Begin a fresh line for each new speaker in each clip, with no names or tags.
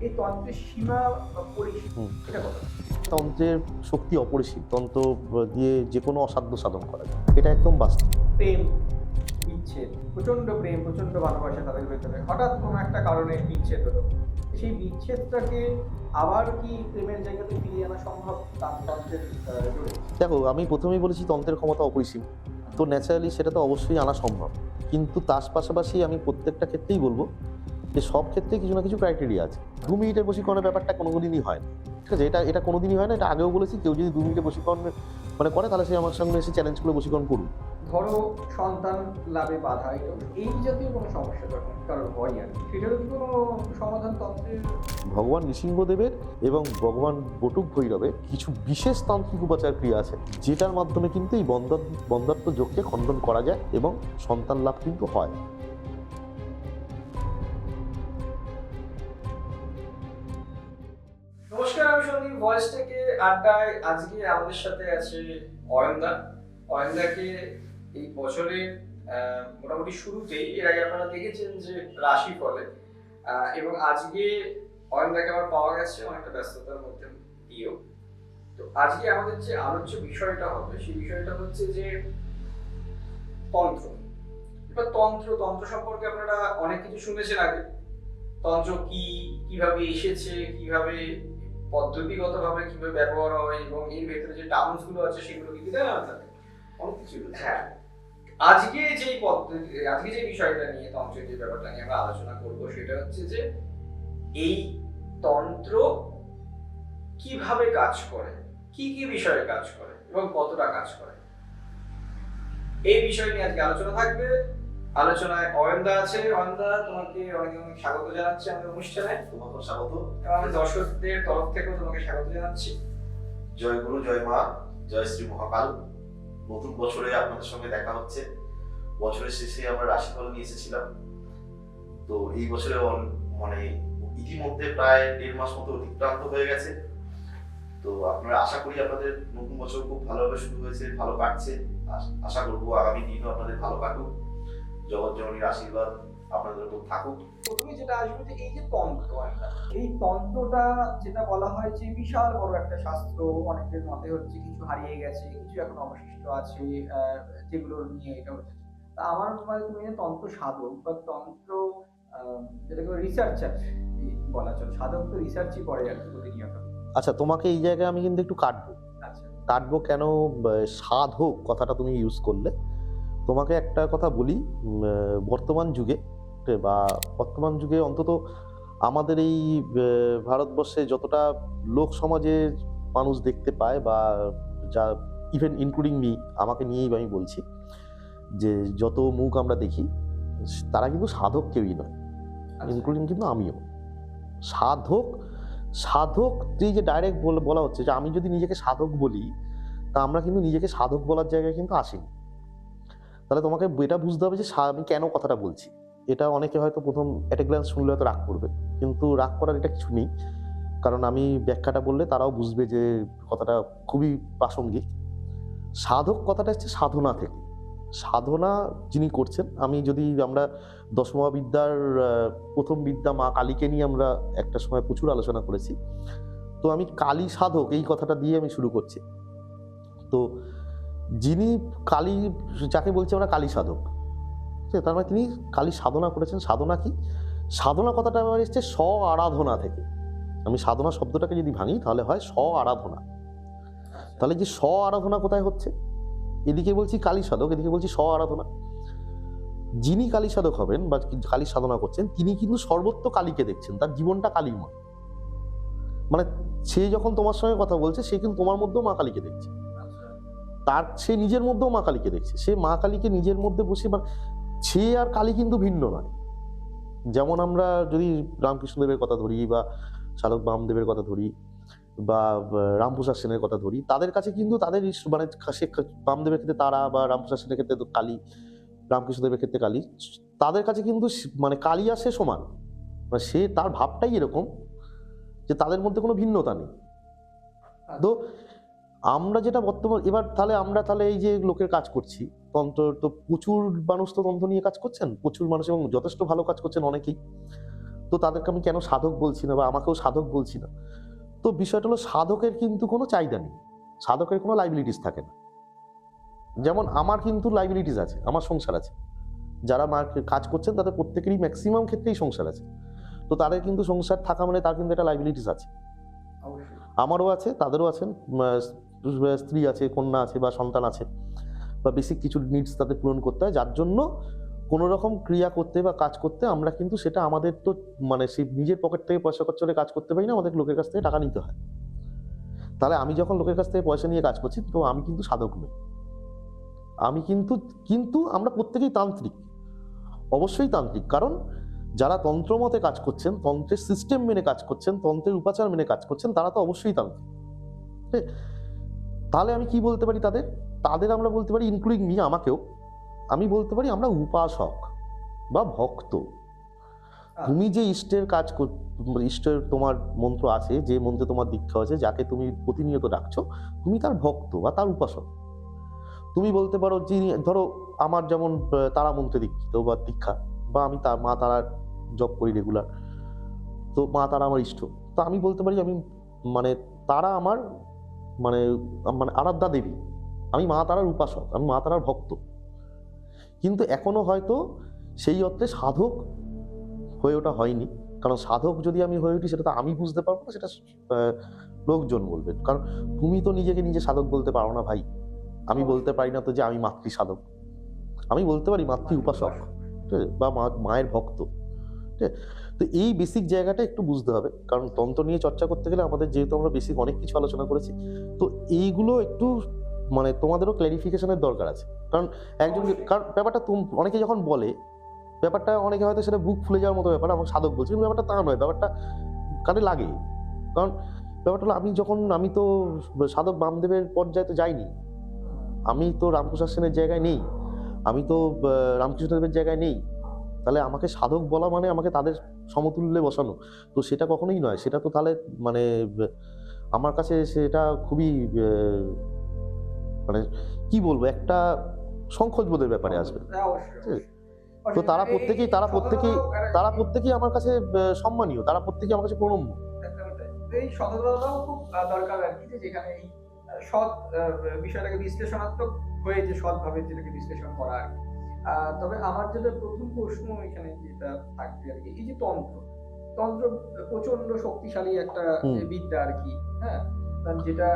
এই তন্ত্রের সীমা বা পরিসীমা এটা কত?
তন্ত্রের শক্তি অপরিসীম। তন্ত্র দিয়ে যে কোনো অসাধ্য সাধন করা যায়, এটা একদম বাস্তব।
প্রেম, বিচ্ছেদ, প্রচন্ড প্রেম, প্রচন্ড ভালোবাসা তাদের ভেতরে, হঠাৎ কোনো একটা কারণে বিচ্ছেদ হলো, সেই বিচ্ছেদটাকে আবার কি প্রেমের জায়গাতে ফিরিয়ে আনা সম্ভব তন্ত্রের জোরে?
দেখো, আমি প্রথমেই বলেছি তন্ত্রের ক্ষমতা অপরিসীম, তো ন্যাচারালি সেটা তো অবশ্যই আনা সম্ভব। কিন্তু তার পাশাপাশি আমি প্রত্যেকটা ক্ষেত্রেই বলবো যে সব ক্ষেত্রেই কিছু না কিছু ক্রাইটেরিয়া আছে। 2 মিনিটের প্রশিক্ষণের ব্যাপারটা কোনোদিনই হয় না, ঠিক আছে? এটা কোনোদিনই হয় না, এটা আগেও বলেছি। কেউ যদি 2 মিনিটের প্রশিক্ষণ করে, তাহলে সে আমার সঙ্গে এসে চ্যালেঞ্জ করে প্রশিক্ষণ করুন।
ধরো সন্তান লাভে বাধা, এই জাতীয় কোনো সমস্যা যখন কারোর হয় আর কি, সেটারও কি কোনো সমাধান তন্ত্রের?
ভগবান নৃসিংহদেবের এবং ভগবান বটুক ভৈরবের কিছু বিশেষ তান্ত্রিক উপাচার ক্রিয়া আছে, যেটার মাধ্যমে কিন্তু এই বন্ধাত্ম যোগকে খণ্ডন করা যায় এবং সন্তান লাভ কিন্তু হয়।
নমস্কার, আমি সন্দীপ, ভয়েস থেকে আড্ডায়। আজকে আমাদের সাথে আছে অয়নদা। অয়নদাকে এই বছরের মোটামুটি শুরুতেই, এর আগে আপনারা দেখেছেন যে রাশি ফলে, এবং আজকে অয়নদাকে আবার পাওয়া গেছে অনেকটা ব্যস্ততার মধ্যে দিয়েও। তো আজকে আমাদের যে আলোচ্য বিষয়টা হবে, সেই বিষয়টা হচ্ছে যে তন্ত্র। এবার তন্ত্র সম্পর্কে আপনারা অনেক কিছু শুনেছেন আগে। তন্ত্র কি, কিভাবে এসেছে, কিভাবে পদ্ধতিগতভাবে কিভাবে ব্যবহার হয়, এবং এর ভেতরে যে টার্মস গুলো আছে সেগুলো কি জানা থাকে অনেক কিছু। হ্যাঁ, আজকে যে বিষয়টা নিয়ে, তন্ত্রের যে ব্যাপারটা নিয়ে আমরা আলোচনা করব, সেটা হচ্ছে যে এই তন্ত্র কিভাবে কাজ করে, কি কি বিষয়ে কাজ করে এবং কতটা কাজ করে, এই বিষয় নিয়ে আজকে আলোচনা থাকবে। আলোচনায় অয়নদা আছে। অয়নদা, তোমাকে অনেক অনেক স্বাগত জানাচ্ছি আমাদের অনুষ্ঠানে।
তোমাকে স্বাগত।
এবং আমি দর্শকদের তরফ থেকেও তোমাকে স্বাগত জানাচ্ছি।
জয় গুরু, জয় মা, জয় শ্রী মহাকাল। নতুন বছরে আপনাদের সঙ্গে দেখা হচ্ছে। বছরের শেষে আমরা রাশিফল নিয়ে এসেছিলাম। তো এই বছরে মানে ইতিমধ্যে প্রায় 1.5 মাস মতো অতিক্রান্ত হয়ে গেছে। তো আপনারা, আশা করি আপনাদের নতুন বছর খুব ভালোভাবে শুরু হয়েছে, ভালো কাটছে। আশা করবো আগামী দিনও আপনাদের ভালো কাটুক। জগৎ জননীর আশীর্বাদ আপনাদের উপর থাকুক।
প্রথমে যেটা আসবে যে এই যে তন্ত্র, এই তন্ত্রটা যেটা বলা হয় যে বিশাল বড় একটা শাস্ত্র, অনেকের মতে হচ্ছে কিছু হারিয়ে গেছে, কিছু এখন অবশিষ্ট আছে, যেগুলো নিয়ে এটা হচ্ছে। তা আমার মানে তুমি তন্ত্র সাধক বা তন্ত্র যেটাকে রিসার্চার বলা চলে, সাধক তো রিসার্চই করে আর কি প্রতিনিয়ত।
আচ্ছা, তোমাকে এই জায়গায় আমি কিন্তু একটু কাটবো।
আচ্ছা,
কাটবো কেন? সাধক কথাটা তুমি ইউজ করলে। তোমাকে একটা কথা বলি, বর্তমান যুগে অন্তত আমাদের এই ভারতবর্ষে যতটা লোক সমাজে মানুষ দেখতে পায়, বা যা ইভেন ইনক্লুডিং মি, আমাকে নিয়েই আমি বলছি, যে যত মুখ আমরা দেখি, তারা কিন্তু সাধক কেউই নয়, ইনক্লুডিং কিন্তু আমিও। সাধক যে ডাইরেক্ট বলা হচ্ছে যে আমি যদি নিজেকে সাধক বলি, তা আমরা কিন্তু নিজেকে সাধক বলার জায়গায় কিন্তু আসিনি। তাহলে তোমাকে এটা বুঝতে হবে যে আমি কেন কথাটা বলছি। এটা অনেকে হয়তো প্রথম এট এ গ্ল্যান্স শুনলে হয়তো রাগ করবে, কিন্তু রাগ করার এটা কিছু নেই, কারণ আমি ব্যাখ্যাটা বললে তারাও বুঝবে যে কথাটা খুবই প্রাসঙ্গিক। সাধক কথাটা হচ্ছে সাধনা থেকে। সাধনা যিনি করছেন, আমরা দশমহাবিদ্যার প্রথম বিদ্যা মা কালীকে নিয়ে আমরা একটা সময় প্রচুর আলোচনা করেছি। তো আমি কালী সাধক এই কথাটা দিয়ে আমি শুরু করছি। তো যিনি কালী, যাকে বলছি আমরা কালী সাধক, তার মানে তিনি কালী সাধনা করেছেন। সাধনা কি? সাধনা কথাটা আমার এসছে স্ব আরাধনা থেকে। আমি সাধনা শব্দটাকে যদি ভাঙি, তাহলে হয় স্ব আরাধনা। তাহলে যে স্ব আরাধনা কোথায় হচ্ছে? এদিকে বলছি কালী সাধক, এদিকে বলছি স্ব আরাধনা। যিনি কালী সাধক হবেন বা কালী সাধনা করছেন, তিনি কিন্তু সর্বত্র কালীকে দেখছেন, তার জীবনটা কালীময়। মানে সে যখন তোমার সঙ্গে কথা বলছে, সে কিন্তু তোমার মধ্যেও মা কালীকে দেখছে, সে নিজের মধ্যেও মা কালীকে দেখছে। সে মা কালীকে নিজের মধ্যে বসে, মানে সে আর কালী কিন্তু ভিন্ন নয়। যেমন আমরা যদি রামকৃষ্ণদেবের কথা ধরি, বা সাধক বামদেবের কথা ধরি, বা রামপ্রসাদ সেনের কথা ধরি, তাদের কাছে কিন্তু তাদের মানে সে বামদেবের ক্ষেত্রে তারা, বা রামপ্রসাদ সেনের ক্ষেত্রে তো কালী, রামকৃষ্ণদেবের ক্ষেত্রে কালী, তাদের কাছে কিন্তু মানে কালী আর সে সমান। মানে সে, তার ভাবটাই এরকম যে তাদের মধ্যে কোনো ভিন্নতা নেই। তো আমরা যেটা বর্তমান, এবার তাহলে এই যে লোকের কাজ করছি তন্ত্র, তো প্রচুর মানুষ তো তন্ত্র নিয়ে কাজ করছেন, প্রচুর মানুষ, এবং যথেষ্ট ভালো কাজ করছেন অনেকেই। তো তো তাদেরকে আমি কেন সাধক বলছি না বা আমাকেও সাধক বলছি না? তো বিষয়টা হলো সাধকের কিন্তু কোনো চাহিদা নেই, সাধকের কোনো লাইবিলিটিস থাকে না। যেমন আমার কিন্তু লাইবিলিটিস আছে, আমার সংসার আছে, যারা কাজ করছেন তাদের প্রত্যেকেরই ম্যাক্সিমাম ক্ষেত্রেই সংসার আছে। তো তাদের কিন্তু সংসার থাকা মানে তার কিন্তু একটা লাইবিলিটিস আছে,
অবশ্যই।
আমারও আছে, তাদেরও আছেন, স্ত্রী আছে, কন্যা আছে বা সন্তান আছে, বা বেসিক কিছু নিডস তাদের পূরণ করতে হয়, যার জন্য কোনো রকম ক্রিয়া করতে বা কাজ করতে আমরা কিন্তু সেটা আমাদের তো মানে সেই নিজের পকেট থেকে পয়সা খরচ করে কাজ করতে পারি না, আমাদের লোকের কাছ থেকে টাকা নিতে হয়। তাহলে আমি যখন লোকের কাছ থেকে পয়সা নিয়ে কাজ করছি তো আমি কিন্তু সাধক নই, আমি কিন্তু কিন্তু আমরা প্রত্যেকেই তান্ত্রিক, অবশ্যই তান্ত্রিক। কারণ যারা তন্ত্রমতে কাজ করছেন, তন্ত্রের সিস্টেম মেনে কাজ করছেন, তন্ত্রের উপাচার মেনে কাজ করছেন, তারা তো অবশ্যই তান্ত্রিক। ঠিক? তাহলে আমি কি বলতে পারি তাদের? তাদের আমরা বলতে পারি, ইনক্লুডিং মি, আমাকেও আমি বলতে পারি আমরা উপাসক বা ভক্ত। তুমি যে ইষ্টের কাজ ইষ্টের তোমার মন্ত্র আছে, যে মন্ত্রে তোমার দীক্ষা আছে, যাকে তুমি প্রতিনিয়ত ডাকছো, তুমি তার ভক্ত বা তার উপাসক। তুমি বলতে পারো যে ধরো আমার যেমন তারা মন্ত্রে দীক্ষিত বা দীক্ষা, বা আমি মা তারার জপ করি রেগুলার, তো মা তারা আমার ইষ্ট, তো আমি বলতে পারি আমি মানে তারা আমার মানে মানে আরাধ্যা দেবী, আমি মা তারার উপাসক, আমি মা তারার ভক্ত। কিন্তু এখনো হয়তো সেই অর্থে সাধক হয়ে ওঠা হয়নি। কারণ সাধক যদি আমি হয়ে উঠি সেটা তো আমি বুঝতে পারবো না, সেটা লোকজন বলবে। কারণ তুমি তো নিজেকে নিজে সাধক বলতে পারো না ভাই। আমি বলতে পারি না তো যে আমি মাতৃ সাধক, আমি বলতে পারি মাতৃ উপাসক, ঠিক আছে? বা মায়ের ভক্ত। ঠিক আছে? তো এই বেসিক জায়গাটা একটু বুঝতে হবে, কারণ তন্ত্র নিয়ে চর্চা করতে গেলে আমাদের যেহেতু আমরা বেসিক অনেক কিছু আলোচনা করেছি, তো এইগুলো একটু মানে তোমাদেরও ক্ল্যারিফিকেশনের দরকার আছে। কারণ একজন, কারণ ব্যাপারটা অনেকে যখন বলে, ব্যাপারটা অনেকে হয়তো সেটা বুক ফুলে যাওয়ার মতো ব্যাপার, আমার সাধক বলছি, কিন্তু ব্যাপারটা তা নয়, ব্যাপারটা কানে লাগে। কারণ ব্যাপারটা হলো আমি তো সাধক বামদেবের পর্যায়ে তো যাইনি, আমি তো রামপ্রসাদ সেনের জায়গায় নেই, আমি তো রামকৃষ্ণদেবের জায়গায় নেই। তাহলে আমাকে সাধক বলা মানে আমাকে তাদের সমতুল্যে বসানো, তো সেটা কখনোই নয়। সেটা তো তাহলে মানে আমার কাছে সেটা খুবই মানে কি বলবো, একটা সংকোচ বোধের ব্যাপারে আসবে। তো তারা প্রত্যেকেই আমার কাছে সম্মানীয়, তারা প্রত্যেকেই আমার কাছে প্রণম্য।
এই সততাটাও খুব দরকার আর কি, যে যেখানে এই সৎ বিষয়টাকে বিশ্লেষণাত্মক হয়ে যে সৎভাবে যেটাকে বিশ্লেষণ করা আর কি। তবে আমার যেটা প্রথম প্রশ্ন এখানে যেটা থাকবে আর কি, এই যে তন্ত্র প্রচন্ড শক্তিশালী একটা বিদ্যা আর কি, হ্যাঁ, যেটা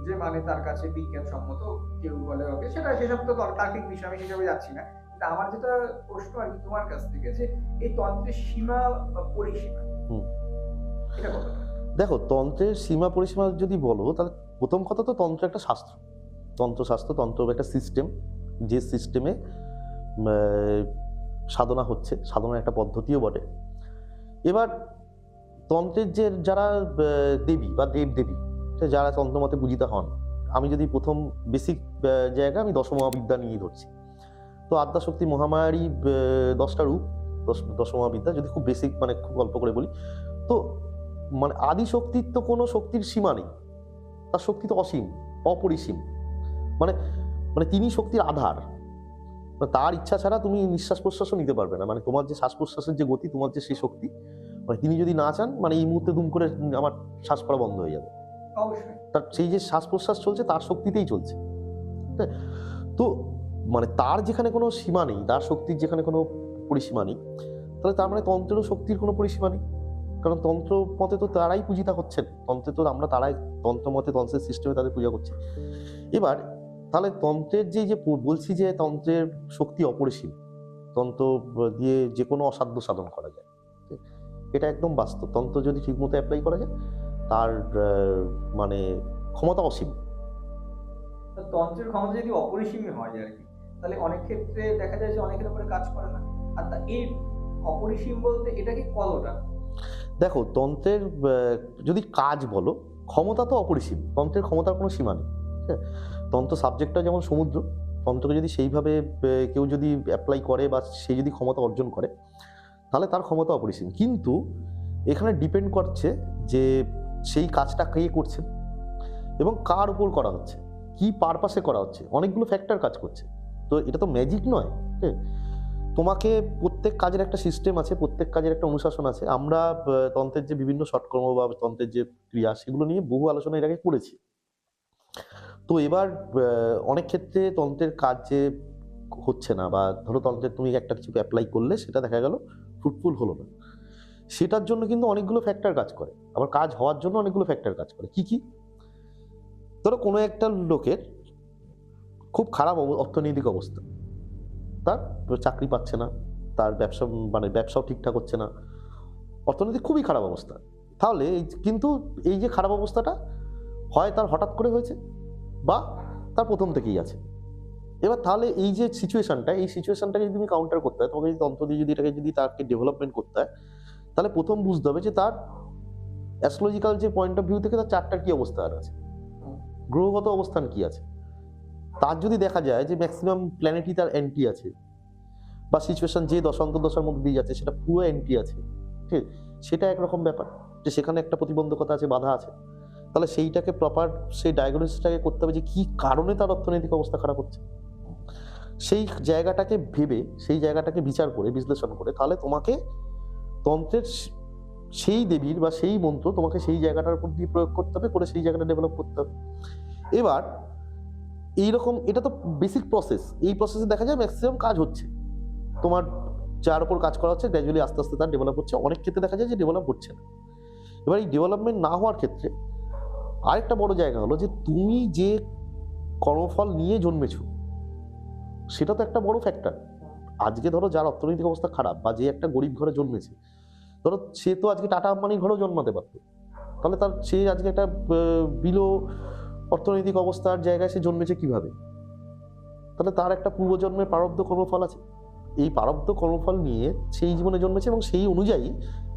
যে মানে তার কাছে বিজ্ঞানসম্মত, কেউ বলে ওকে, সেসব তো তার্কিক বিষয়, আমি সেসবে যাচ্ছি না। কিন্তু আমার যেটা প্রশ্ন আর কি তোমার কাছ থেকে, যে এই তন্ত্রের সীমা বা পরিসীমা এটা কতটা?
দেখো, তন্ত্রের সীমা পরিসীমা যদি বলো, তাহলে প্রথম কথা তো তন্ত্র একটা শাস্ত্র, তন্ত্র একটা সিস্টেম, যে সিস্টেমে সাধনা হচ্ছে, সাধনার একটা পদ্ধতিও বটে। এবার তন্ত্রের যে যারা দেবী বা দেবদেবী, যারা তন্ত্রমতে পূজিতা হন, আমি যদি প্রথম বেসিক জায়গা আমি দশমহাবিদ্যা নিয়ে ধরছি, তো আদ্যাশক্তি মহামায়ারই 10টা রূপ, দশমহাবিদ্যা, যদি খুব বেসিক মানে খুব অল্প করে বলি, তো মানে আদি শক্তির তো কোনো শক্তির সীমা নেই, তার শক্তি তো অসীম, অপরিসীম। মানে মানে তিনি শক্তির আধার, তার ইচ্ছা ছাড়া তুমি নিঃশ্বাস প্রশ্বাসও নিতে পারবে না। মানে তোমার যে শ্বাস প্রশ্বাসের যে গতি, তোমার যে সেই শক্তি, মানে তিনি যদি না চান, মানে এই মুহূর্তে দুম করে আমার শ্বাস পড়া বন্ধ হয়ে যাবে।
অবশ্যই
তার সেই যে শ্বাস প্রশ্বাস চলছে তার শক্তিতেই চলছে। তো মানে তার যেখানে কোনো সীমা নেই, তার শক্তির যেখানে কোনো পরিসীমা নেই, তাহলে তার মানে তন্ত্রেরও শক্তির কোনো পরিসীমা নেই। কারণ তন্ত্র মতে তো তারাই পূজিতা হচ্ছেন, তন্ত্রে তো আমরা তারাই তন্ত্র মতে, তন্ত্রের সিস্টেমে তাদের পূজা করছি। এবার তাহলে তন্ত্রের যে বলছি যে তন্ত্রের শক্তি অপরিসীম, তন্ত্র দিয়ে যে কোনো অসাধ্য সাধন করা যায়, এটা একদম বাস্তব। তন্ত্র যদি ঠিক মতো অ্যাপ্লাই করা যায়, তার মানে ক্ষমতা অসীম।
তন্ত্রের ক্ষমতা যদি অপরিসীমই হয় আর কি, তাহলে অনেক ক্ষেত্রে দেখা যায় যে অনেকের উপরে কাজ করে না। আর এই অপরিসীম বলতে এটা কি কতটা?
দেখো, তন্ত্রের যদি কাজ বলো, ক্ষমতা তো অপরিসীম, তন্ত্রের ক্ষমতার কোনো সীমা নেই। তন্ত্র সাবজেক্টটা যেমন সমুদ্র, তন্ত্রকে যদি সেইভাবে কেউ যদি অ্যাপ্লাই করে বা সে যদি ক্ষমতা অর্জন করে, তাহলে তার ক্ষমতা অপরিসীম। কিন্তু এখানে ডিপেন্ড করছে যে সেই কাজটা কে করছেন এবং কার উপর করা হচ্ছে, কি পারপাসে করা হচ্ছে, অনেকগুলো ফ্যাক্টর কাজ করছে। তো এটা তো ম্যাজিক নয়। তোমাকে প্রত্যেক কাজের একটা সিস্টেম আছে, প্রত্যেক কাজের একটা অনুশাসন আছে। আমরা তন্ত্রের যে বিভিন্ন সৎকর্ম বা তন্ত্রের যে ক্রিয়া সেগুলো নিয়ে বহু আলোচনা এর আগে করেছি। তো এবার অনেক ক্ষেত্রে তন্ত্রের কাজ যে হচ্ছে না, বা ধরো তন্ত্রের তুমি একটা কিছু অ্যাপ্লাই করলে সেটা দেখা গেল ফ্রুটফুল হলো না, সেটার জন্য কিন্তু অনেকগুলো ফ্যাক্টর কাজ করে। আবার কাজ হওয়ার জন্য অনেকগুলো ফ্যাক্টর কাজ করে। কি কি? ধরো কোনো একটা লোকের খুব খারাপ অর্থনৈতিক অবস্থা, তার চাকরি পাচ্ছে না, তার ব্যবসা মানে ব্যবসাও ঠিকঠাক হচ্ছে না, অর্থনৈতিক খুবই খারাপ অবস্থা। তাহলে কিন্তু এই যে খারাপ অবস্থাটা হয় তার হঠাৎ করে হয়েছে, বা তার প্রথম থেকেই আছে। এবার তাহলে এই যে সিচুয়েশনটা, এই সিচুয়েশনটাকে যদি তুমি কাউন্টার করতে হয়, তোমাকে যদি তন্ত্র দিয়ে যদি এটাকে যদি তাকে ডেভেলপমেন্ট করতে হয়, তাহলে প্রথম বুঝতে হবে যে তার অ্যাস্ট্রোলজিক্যাল যে পয়েন্ট অফ ভিউ থেকে তার চারটার কি অবস্থান আছে, গ্রহগত অবস্থান কি আছে। তার যদি দেখা যায় যে ম্যাক্সিমাম প্ল্যানেটই তার অ্যান্টি আছে, বা সিচুয়েশন যে দশার মধ্যে দিয়ে যাচ্ছে সেটা পুরো অ্যান্টি আছে, ঠিক, সেটা একরকম ব্যাপার, যে সেখানে একটা প্রতিবন্ধকতা আছে, বাধা আছে। তাহলে সেইটাকে প্রপার সেই ডায়াগনোসিসটাকে করতে হবে যে কি কারণে তার অর্থনৈতিক অবস্থা খারাপ হচ্ছে। সেই জায়গাটাকে ভেবে, সেই জায়গাটাকে বিচার করে, বিশ্লেষণ করে, তাহলে তোমাকে তন্ত্রের সেই দেবীর বা সেই মন্ত্র তোমাকে সেই জায়গাটার উপর দিয়ে প্রয়োগ করতে হবে, করে সেই জায়গাটা ডেভেলপ করতে হবে। এবার এইরকম, এটা তো বেসিক প্রসেস। এই প্রসেসে দেখা যায় ম্যাক্সিমাম কাজ হচ্ছে, তোমার যার উপর কাজ করা হচ্ছে গ্র্যাজুয়ালি আস্তে আস্তে তার ডেভেলপ হচ্ছে। অনেক ক্ষেত্রে দেখা যায় যে ডেভেলপ হচ্ছে না। এবার এই ডেভেলপমেন্ট না হওয়ার ক্ষেত্রে আরেকটা বড় জায়গা হলো যে তুমি যে কর্মফল নিয়ে জন্মেছো সেটা তো একটা বড় ফ্যাক্টর। আজকে ধরো যার অর্থনৈতিক অবস্থা খারাপ, বা যে একটা গরিব ঘরে জন্মেছে, ধরো সে তো আজকে টাটা আম্বানির ঘরেও জন্মাতে পারতো, তাহলে তার সে আজকে একটা বিলো অর্থনৈতিক অবস্থার জায়গায় সে জন্মেছে কিভাবে? তাহলে তার একটা পূর্বজন্মের প্রারব্ধ কর্মফল আছে। এই প্রারব্ধ কর্মফল নিয়ে সেই জীবনে জন্মেছে, এবং সেই অনুযায়ী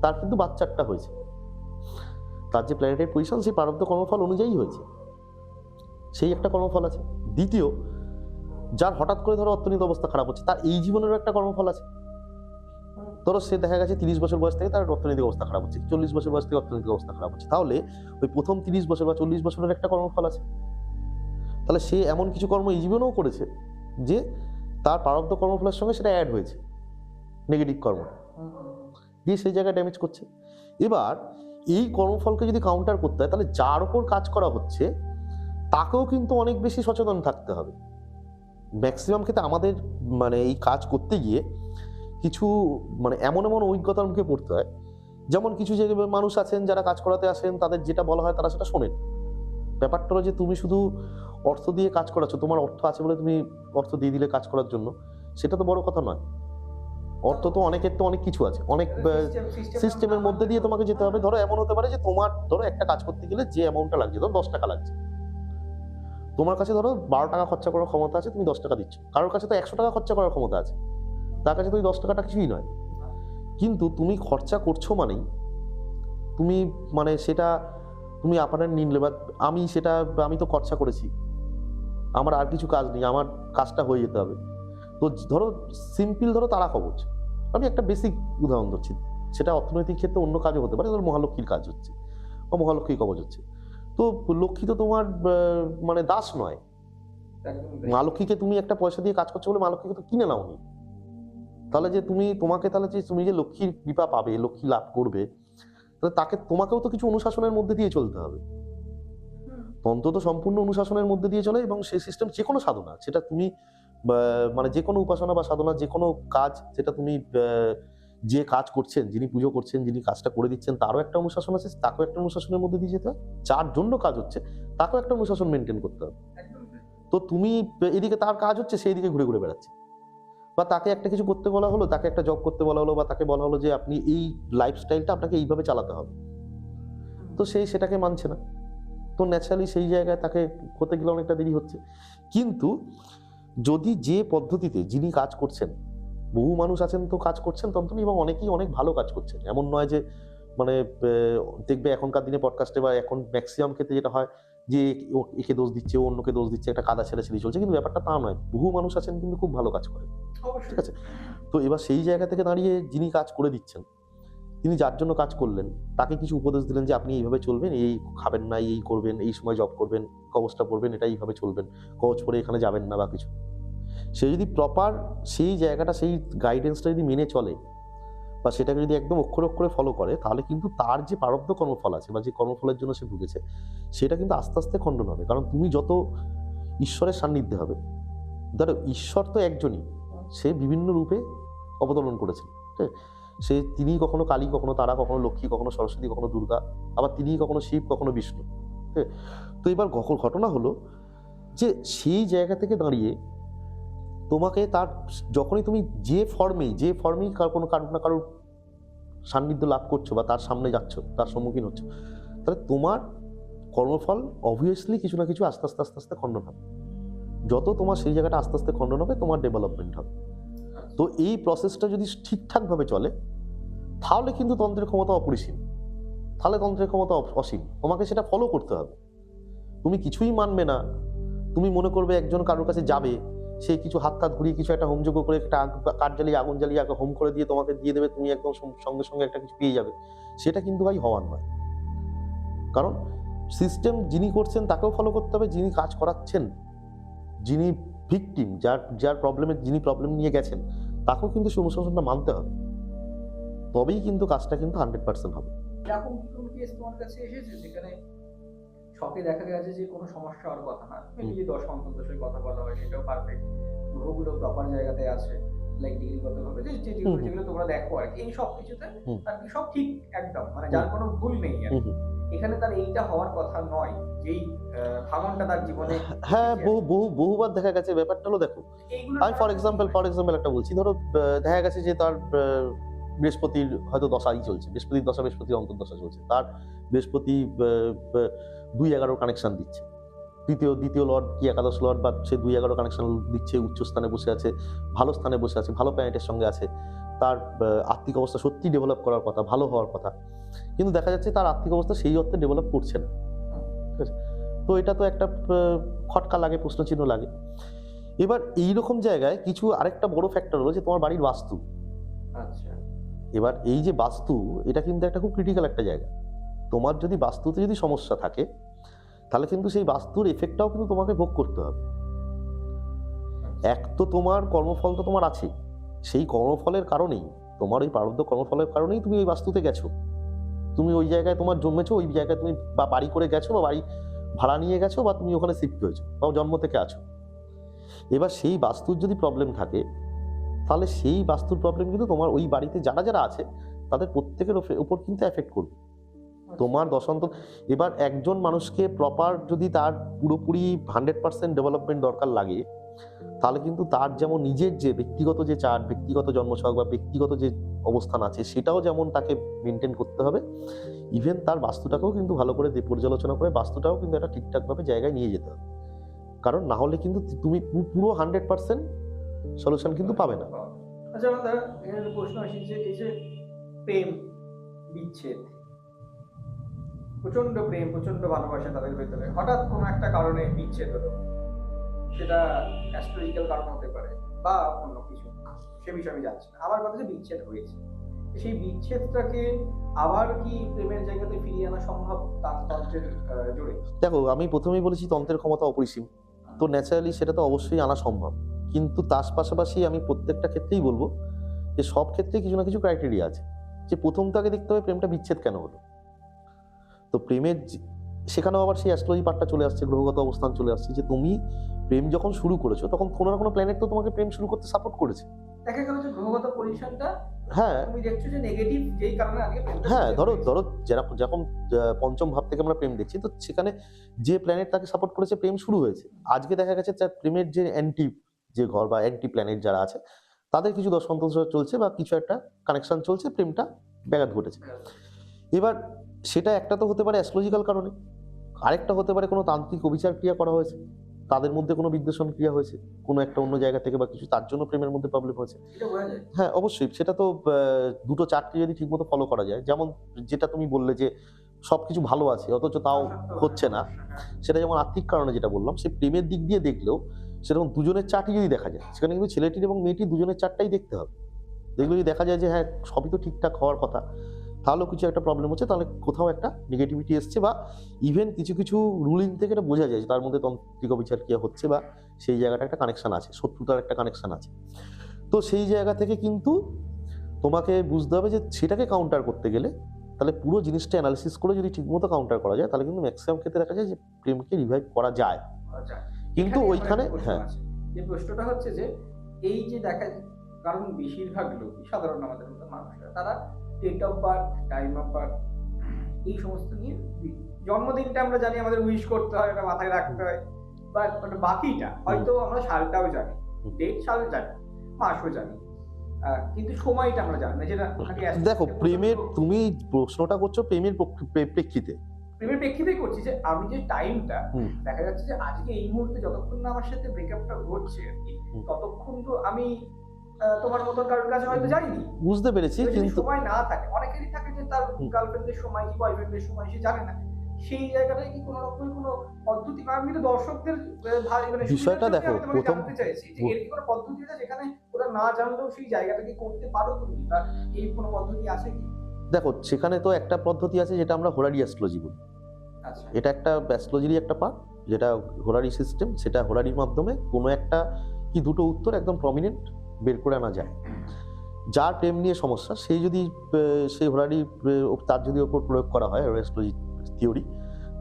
তার কিন্তু বাচ্চাটা হয়েছে। তার যে প্ল্যানেটের পজিশন সেই প্রারব্ধ কর্মফল অনুযায়ী হয়েছে, সেই একটা কর্মফল আছে। দ্বিতীয়, যার হঠাৎ করে ধরো অর্থনৈতিক অবস্থা খারাপ হচ্ছে, তার এই জীবনেরও একটা কর্মফল আছে। ধরো সে দেখা গেছে 30 বছর বয়স থেকে তার অর্থনৈতিক অবস্থা খারাপ হচ্ছে, 40 বছর বয়স থেকে অর্থনৈতিক অবস্থা খারাপ হচ্ছে, তাহলে ওই প্রথম 30 বছর বা 40 বছরের একটা কর্মফল আছে। তাহলে সে এমন কিছু কর্ম এই জীবনেও করেছে যে তার প্রারব্ধ কর্মফলের সঙ্গে সেটা অ্যাড হয়েছে, নেগেটিভ কর্ম দিয়ে সেই জায়গায় ড্যামেজ করছে। এবার এই কর্মফলকে যদি কাউন্টার করতে হয়, তাহলে যার উপর কাজ করা হচ্ছে তাকেও কিন্তু অনেক বেশি সচেতন থাকতে হবে। ম্যাক্সিমাম ক্ষেত্রে আমাদের মানে এই কাজ করতে গিয়ে কিছু মানে এমন এমন অভিজ্ঞতার মুখে পড়তে হয়, যেমন কিছু যে মানুষ আছেন যারা কাজ করাতে আসেন, তাদের যেটা বলা হয় তারা সেটা শোনেন। ব্যাপারটা হলো যে তুমি শুধু অর্থ দিয়ে কাজ করাচ্ছ, তোমার অর্থ আছে বলে তুমি অর্থ দিয়ে দিলে কাজ করার জন্য, সেটা তো বড় কথা নয়। অর্থ তো অনেকের তো অনেক কিছু আছে, অনেক সিস্টেমের মধ্যে দিয়ে তোমাকে যেতে হবে। ধরো এমন হতে পারে যে তোমার ধরো একটা কাজ করতে গেলে যে অ্যামাউন্টটা লাগছে, ধরো 10 টাকা লাগছে, তোমার কাছে ধরো 12 টাকা খরচা করার ক্ষমতা আছে, তুমি 10 টাকা দিচ্ছ। কারোর কাছে তো 100 টাকা খরচা করার ক্ষমতা আছে, তার কাছে তো ওই 10 টাকাটা কিছুই নয়। কিন্তু তুমি খরচা করছো মানেই তুমি মানে সেটা তুমি আপনার নিলে, বা আমি তো খরচা করেছি, আমার আর কিছু কাজ নেই, আমার কাজটা হয়ে যেতে হবে। তো ধরো সিম্পল, ধরো তারা কবচ, আমি একটা বেসিক উদাহরণ দিচ্ছি, সেটা অর্থনৈতিক ক্ষেত্রে অন্য কাজও হতে পারে। ধরো মহালক্ষ্মীর কাজ হচ্ছে বা মহালক্ষ্মী কবচ হচ্ছে, তো লক্ষ্মী তো তোমার মানে দাস নয়। মা লক্ষ্মীকে তুমি একটা পয়সা দিয়ে কাজ করছো বলে মা লক্ষ্মীকে তো কিনে নাওনি। তাহলে যে তোমাকে তাহলে যে তুমি যে লক্ষ্মীর কৃপা পাবে, লক্ষ্মী লাভ করবে, তাহলে তোমাকেও তো কিছু অনুশাসনের মধ্যে দিয়ে চলতে হবে। তন্ত্র তো সম্পূর্ণ অনুশাসনের মধ্যে দিয়ে চলে, এবং সেই সিস্টেম যে কোনো সাধনা, সেটা তুমি মানে যে কোনো উপাসনা বা সাধনা, যে কোনো কাজ, সেটা তুমি যে কাজ করছেন, যিনি পুজো করছেন, যিনি কাজটা করে দিচ্ছেন, তারও একটা অনুশাসন আছে, তাকেও একটা অনুশাসনের মধ্যে দিয়ে যেতে হয়। যার জন্য কাজ হচ্ছে তাকেও একটা অনুশাসন মেনটেন করতে হবে। তো তুমি এদিকে তার কাজ হচ্ছে, সেই দিকে ঘুরে ঘুরে বেড়াচ্ছে, বা তাকে একটা কিছু করতে বলা হলো, তাকে একটা জব করতে বলা হলো, বা তাকে বলা হলো যে আপনি এই লাইফস্টাইলটা আপনাকে এইভাবে চালাতে হবে, তো সেটাকে মানছে না। তো ন্যাচারালি সেই জায়গায় তাকে হতে গেলে অনেকটা দেরি হচ্ছে। কিন্তু যদি যে পদ্ধতিতে যিনি কাজ করছেন, বহু মানুষ আছেন তো কাজ করছেন তন্ত্র নিয়ে, এবং অনেকেই অনেক ভালো কাজ করছেন। এমন নয় যে মানে দেখবে এখনকার দিনে পডকাস্টে বা এখন ম্যাক্সিমাম ক্ষেত্রে যেটা হয় যে একে দোষ দিচ্ছে, ও অন্যকে দোষ দিচ্ছে, একটা কাদা ছেড়ে চলছে, কিন্তু ব্যাপারটা তা নয়। বহু মানুষ আছেন কিন্তু খুব ভালো কাজ করেন, ঠিক আছে। তো এবার সেই জায়গা থেকে দাঁড়িয়ে যিনি কাজ করে দিচ্ছেন, তিনি যার জন্য কাজ করলেন, তাকে কিছু উপদেশ দিলেন যে আপনি এইভাবে চলবেন, এই খাবেন না, এই করবেন, এই সময় জব করবেন, কবচটা পড়বেন, এটা এইভাবে চলবেন, কবচ পরে এখানে যাবেন না বা কিছু। সে যদি প্রপার সেই জায়গাটা, সেই গাইডেন্সটা যদি মেনে চলে বা সেটাকে যদি একদম অক্ষরে অক্ষরে ফলো করে, তাহলে কিন্তু তার যে প্রারব্ধ কর্মফল আছে বা যে কর্মফলের জন্য সে ভুগেছে, সেটা কিন্তু আস্তে আস্তে খণ্ডন হবে। কারণ তুমি যত ঈশ্বরের সান্নিধ্যে হবে, ধরো ঈশ্বর তো একজনই, সে বিভিন্ন রূপে অবতরণ করেছেন, ঠিক আছে? তিনি কখনো কালী, কখনো তারা, কখনো লক্ষ্মী, কখনো সরস্বতী, কখনো দুর্গা, আবার তিনি কখনো শিব, কখনো বিষ্ণু, ঠিক আছে? তো এবার ঘটনা হলো যে সেই জায়গা থেকে দাঁড়িয়ে তোমাকে তার, যখনই তুমি যে ফর্মেই কোনো কারোর না কারোর সান্নিধ্য লাভ করছো বা তার সামনে যাচ্ছ, তার সম্মুখীন হচ্ছ, তাহলে তোমার কর্মফল অবভিয়াসলি কিছু না কিছু আস্তে আস্তে আস্তে আস্তে খণ্ডন হবে। যত তোমার সেই জায়গাটা আস্তে আস্তে খণ্ডন হবে, তোমার ডেভেলপমেন্ট হবে। তো এই প্রসেসটা যদি ঠিকঠাকভাবে চলে, তাহলে কিন্তু তন্ত্রের ক্ষমতা অপরিসীম, তাহলে তন্ত্রের ক্ষমতা অসীম। তোমাকে সেটা ফলো করতে হবে। তুমি কিছুই মানবে না, তুমি মনে করবে একজন কারোর কাছে যাবে, সে কিছু হাত ঘুরিয়ে কিছু একটা হোমযোগ্য করে একটা কাঠ জ্বালিয়ে, আগুন জ্বালিয়ে আগে হোম করে দিয়ে তোমাকে দিয়ে দেবে, তুমি একদম সঙ্গে সঙ্গে একটা কিছু পেয়ে যাবে, সেটা কিন্তু ভাই হওয়ার নয়। কারণ সিস্টেম যিনি করছেন তাকেও ফলো করতে হবে, যিনি কাজ করাচ্ছেন, যিনি ভিকটিম, যার যিনি প্রবলেম নিয়ে গেছেন, তাকেও কিন্তু সেই অনুশাসনটা মানতে হবে। তবেই কিন্তু কাজটা কিন্তু 100% হবে।
এরকম কি কোনো কেস তোমার কাছে এসেছে যেখানে শখে দেখা গেছে যে কোনো সমস্যা হওয়ার কথা না, মেবি যে দশ অন্তর্দশের কথা বলা হয় সেটাও পারফেক্ট, গ্রহগুলো প্রপার জায়গাতে আছে, লাইক ডিগ্রিগত ভাবে যেগুলো তোমরা দেখো আর কি, এই সব কিছুতে আর কি সব ঠিক একদম, মানে যার কোনো ভুল নেই আর কি। এখানে তার এইটা হওয়ার কথা নয়, যেই ভাঙনটা তার জীবনে।
হ্যাঁ, বহুবার দেখা গেছে। ব্যাপারটা হলো, দেখো আমি ফর এক্সাম্পল একটা বলছি। ধরো দেখা গেছে যে তার বৃহস্পতির হয়তো দশাই চলছে, বৃহস্পতির দশা, বৃহস্পতির অন্তর্দশা চলছে, তার বৃহস্পতি 2-11 কানেকশন দিচ্ছে, দ্বিতীয় লর্ড কি একাদশ লর্ড, বা সে 2-11 কানেকশন দিচ্ছে, উচ্চ স্থানে বসে আছে, ভালো স্থানে বসে আছে, ভালো প্ল্যানেটের সঙ্গে আছে, তার আর্থিক অবস্থা সত্যি ডেভেলপ করার কথা, ভালো হওয়ার কথা, কিন্তু দেখা যাচ্ছে তার আর্থিক অবস্থা সেই অর্থে ডেভেলপ করছে না, ঠিক আছে? তো এটা তো একটা খটকা লাগে, প্রশ্নচিহ্ন লাগে। এবার এইরকম জায়গায় কিছু আরেকটা বড় ফ্যাক্টর হলো যে তোমার বাড়ির বাস্তু।
আচ্ছা,
এবার এই যে বাস্তু, এটা কিন্তু একটা খুব ক্রিটিক্যাল একটা জায়গা। তোমার যদি বাস্তুতে যদি সমস্যা থাকে, তাহলে কিন্তু সেই বাস্তুর এফেক্টটাও কিন্তু তোমাকে ভোগ করতে হবে। এক তো তোমার কর্মফল তো তোমার আছে, সেই কর্মফলের কারণেই, তোমার ওই প্রারব্ধ কর্মফলের কারণেই তুমি ওই বাস্তুতে গেছো, তুমি ওই জায়গায় তোমার জন্মেছো, ওই জায়গায় তুমি বা বাড়ি করে গেছো, বা বাড়ি ভাড়া নিয়ে গেছো, বা তুমি ওখানে শিফট হয়েছো, বা জন্ম থেকে আছো। এবার সেই বাস্তুর যদি প্রবলেম থাকে, তাহলে সেই বাস্তুর প্রবলেম কিন্তু তোমার ওই বাড়িতে যারা আছে তাদের প্রত্যেকের উপর কিন্তু এফেক্ট করবে। তোমার দশান্তর, এবার একজন মানুষকে প্রপার যদি তার পুরোপুরি 100% ডেভেলপমেন্ট দরকার লাগে, তাহলে কিন্তু তার যেমন নিজের যে ব্যক্তিগত যে চার্ট, ব্যক্তিগত জন্মছক বা ব্যক্তিগত যে অবস্থান আছে, সেটাও যেমন তাকে মেনটেন করতে হবে, ইভেন তার বাস্তুটাকেও কিন্তু ভালো করে পর্যালোচনা করে বাস্তুটাও কিন্তু একটা ঠিকঠাকভাবে জায়গায় নিয়ে যেতে হবে। কারণ না হলে কিন্তু তুমি পুরো 100% সলিউশন কিন্তু পাবে না।
আচ্ছা, আমাদের এখানে প্রশ্ন আসে যে এই যে প্রেম বিচ্ছেদ, প্রচন্ড প্রেম, প্রচন্ড ভালোবাসা তাদের ভেতরে, হঠাৎ কোনো একটা কারণে বিচ্ছেদ হলো, সেটা অ্যাস্ট্রোলজিক্যাল কারণ হতে পারে বা অন্য কিছু, সে বিষয়ে আমি যাচ্ছি না। আমার কথা যে বিচ্ছেদ হয়েছে, সেই বিচ্ছেদটাকে আবার কি প্রেমের জায়গাতে ফিরিয়ে আনা সম্ভব তন্ত্রের জোরে?
দেখো, আমি প্রথমেই বলেছি তন্ত্রের ক্ষমতা অপরিসীম, তো ন্যাচারালি সেটা তো অবশ্যই আনা সম্ভব, কিন্তু তার পাশাপাশি আমি প্রত্যেকটা ক্ষেত্রেই বলবো যে সব ক্ষেত্রে কিছু না কিছু ক্রাইটেরিয়া আছে। যে প্রথম তো আগে দেখতে হবে প্রেমটা বিচ্ছেদ কেন হলো। তো প্রেমের সেখানেও আবার সেই অ্যাস্ট্রোলজি পার্টটা চলে আসছে, গ্রহগত অবস্থান চলে আসছে, যে তুমি প্রেম যখন শুরু করেছো তখন কোনো না কোনো প্ল্যানেট তো তোমাকে প্রেম শুরু করতে সাপোর্ট করেছে।
দেখা গেল যে গ্রহগত পজিশনটা,
হ্যাঁ,
তুমি দেখছো যে নেগেটিভ, যেই কারণে আগে
হ্যাঁ, ধরো যখন পঞ্চম ভাব থেকে আমরা প্রেম দেখছি, তো সেখানে যে প্ল্যানেট তাকে সাপোর্ট করেছে, প্রেম শুরু হয়েছে। আজকে দেখা গেছে তার প্রেমের যে অ্যান্টি যে ঘর বা অ্যান্টি প্ল্যানেট যারা আছে, তাদের কিছু দশান্তর চলছে বা কিছু একটা কানেকশন চলছে, প্রেমটা ব্যাঘাত ঘটেছে। এবার সেটা একটা তো হতে পারে অ্যাস্ট্রোলজিক্যাল কারণে, আরেকটা হতে পারে কোনো তান্ত্রিক অবিচার ক্রিয়া করা হয়েছে, তাদের মধ্যে কোনো বিদ্বেষণ ক্রিয়া হয়েছে কোনো একটা অন্য জায়গা থেকে বা কিছু, তার জন্য প্রেমের মধ্যে প্রবলেম হয়েছে। হ্যাঁ, অবশ্যই সেটা তো দুটো চারটি যদি ঠিকমতো ফলো করা যায়, যেমন যেটা তুমি বললে যে সবকিছু ভালো আছে অথচ তাও হচ্ছে না, সেটা যেমন আর্থিক কারণে যেটা বললাম, সে প্রেমের দিক দিয়ে দেখলেও সেরকম দুজনের চার্টই যদি দেখা যায়, সেখানে কিন্তু ছেলেটির এবং মেয়েটির দুজনের চারটাই দেখতে হবে। দেখলে যদি দেখা যায় যে হ্যাঁ সবই তো ঠিকঠাক হওয়ার কথা, তাহলেও কিছু একটা প্রবলেম হচ্ছে, তাহলে কোথাও একটা নেগেটিভিটি এসছে, বা ইভেন কিছু কিছু রুলিং থেকে এটা বোঝা যায় যে তার মধ্যে তন্ত্রিক অবিচার ক্রিয়া হচ্ছে, বা সেই জায়গাটা একটা কানেকশন আছে, শত্রুতার একটা কানেকশন আছে। তো সেই জায়গা থেকে কিন্তু তোমাকে বুঝতে হবে যে সেটাকে কাউন্টার করতে গেলে তাহলে পুরো জিনিসটা অ্যানালিসিস করে যদি ঠিকমতো কাউন্টার করা যায়, তাহলে কিন্তু ম্যাক্সিমাম ক্ষেত্রে দেখা যায় যে প্রেমকে রিভাইভ করা যায়।
আচ্ছা,
কিন্তু
এখানে আমার
ওইখানে
একটা প্রশ্ন
হ্যাঁ,
আছে। যে প্রশ্নটা হচ্ছে যে এই যে দেখা, কারণ বেশিরভাগ লোকই সাধারণ আমাদের মতো মানুষরা তারা date of birth, time of birth এই সমস্ত নিয়ে জন্মদিনটা আমরা জানি আমাদের উইশ করতে হয়, এটা মাথায় রাখতে হয়, বাট বাকিটা হয়তো আমরা সালটাও জানি, ডেট সাল জানি, মাসও জানি, কিন্তু সময়টা আমরা জানি না, যেটা নাকি
দেখো প্রেমের, তুমি প্রশ্নটা করছো প্রেমের প্রেক্ষিতে,
প্রেমের প্রেক্ষিতেই করছি যে আমি যে টাইমটা
হুম।
দেখা যাচ্ছে যে আজকে এই মুহূর্তে যতক্ষণ না আমার সাথে ব্রেকআপটা ঘটছে আর কি,
হুম।
ততক্ষণ তো আমি তোমার মতন কারোর কাছে হয়তো যাইনি।
বুঝতে পেরেছি,
যদি
কিন্তু
সময় না থাকে, অনেকেরই থাকে যে তার গার্লফ্রেন্ডের সময় কি বয়ফ্রেন্ডের সময় সে জানে না, সেই জায়গাটায় কি কোনো রকমের কোনো পদ্ধতি, বা আমি তো দর্শকদের মানে
বিষয়টা
সুবিধার জন্য
দেখো,
আমি তোমাকে
প্রথম
জানতে চাইছি যে এর কি কোনো পদ্ধতি আছে যেখানে ওরা না জানলেও সেই জায়গাটাকে করতে পারো তুমি, বা এই কোনো পদ্ধতি আছে কি?
দেখো সেখানে তো একটা পদ্ধতি আছে যেটা আমরা হোরারি অ্যাস্ট্রোলজি বলি।
আচ্ছা,
এটা একটা অ্যাস্ট্রোলজিরই একটা পার্ট, যেটা হোরারি সিস্টেম, সেটা হোরারির মাধ্যমে কোনো একটা কি দুটো উত্তর একদম প্রমিনেন্ট বের করে আনা যায়। যার প্রেম নিয়ে সমস্যা সেই যদি সেই হোরারি তার যদি ওপর প্রয়োগ করা হয় অ্যাস্ট্রোলজি থিওরি,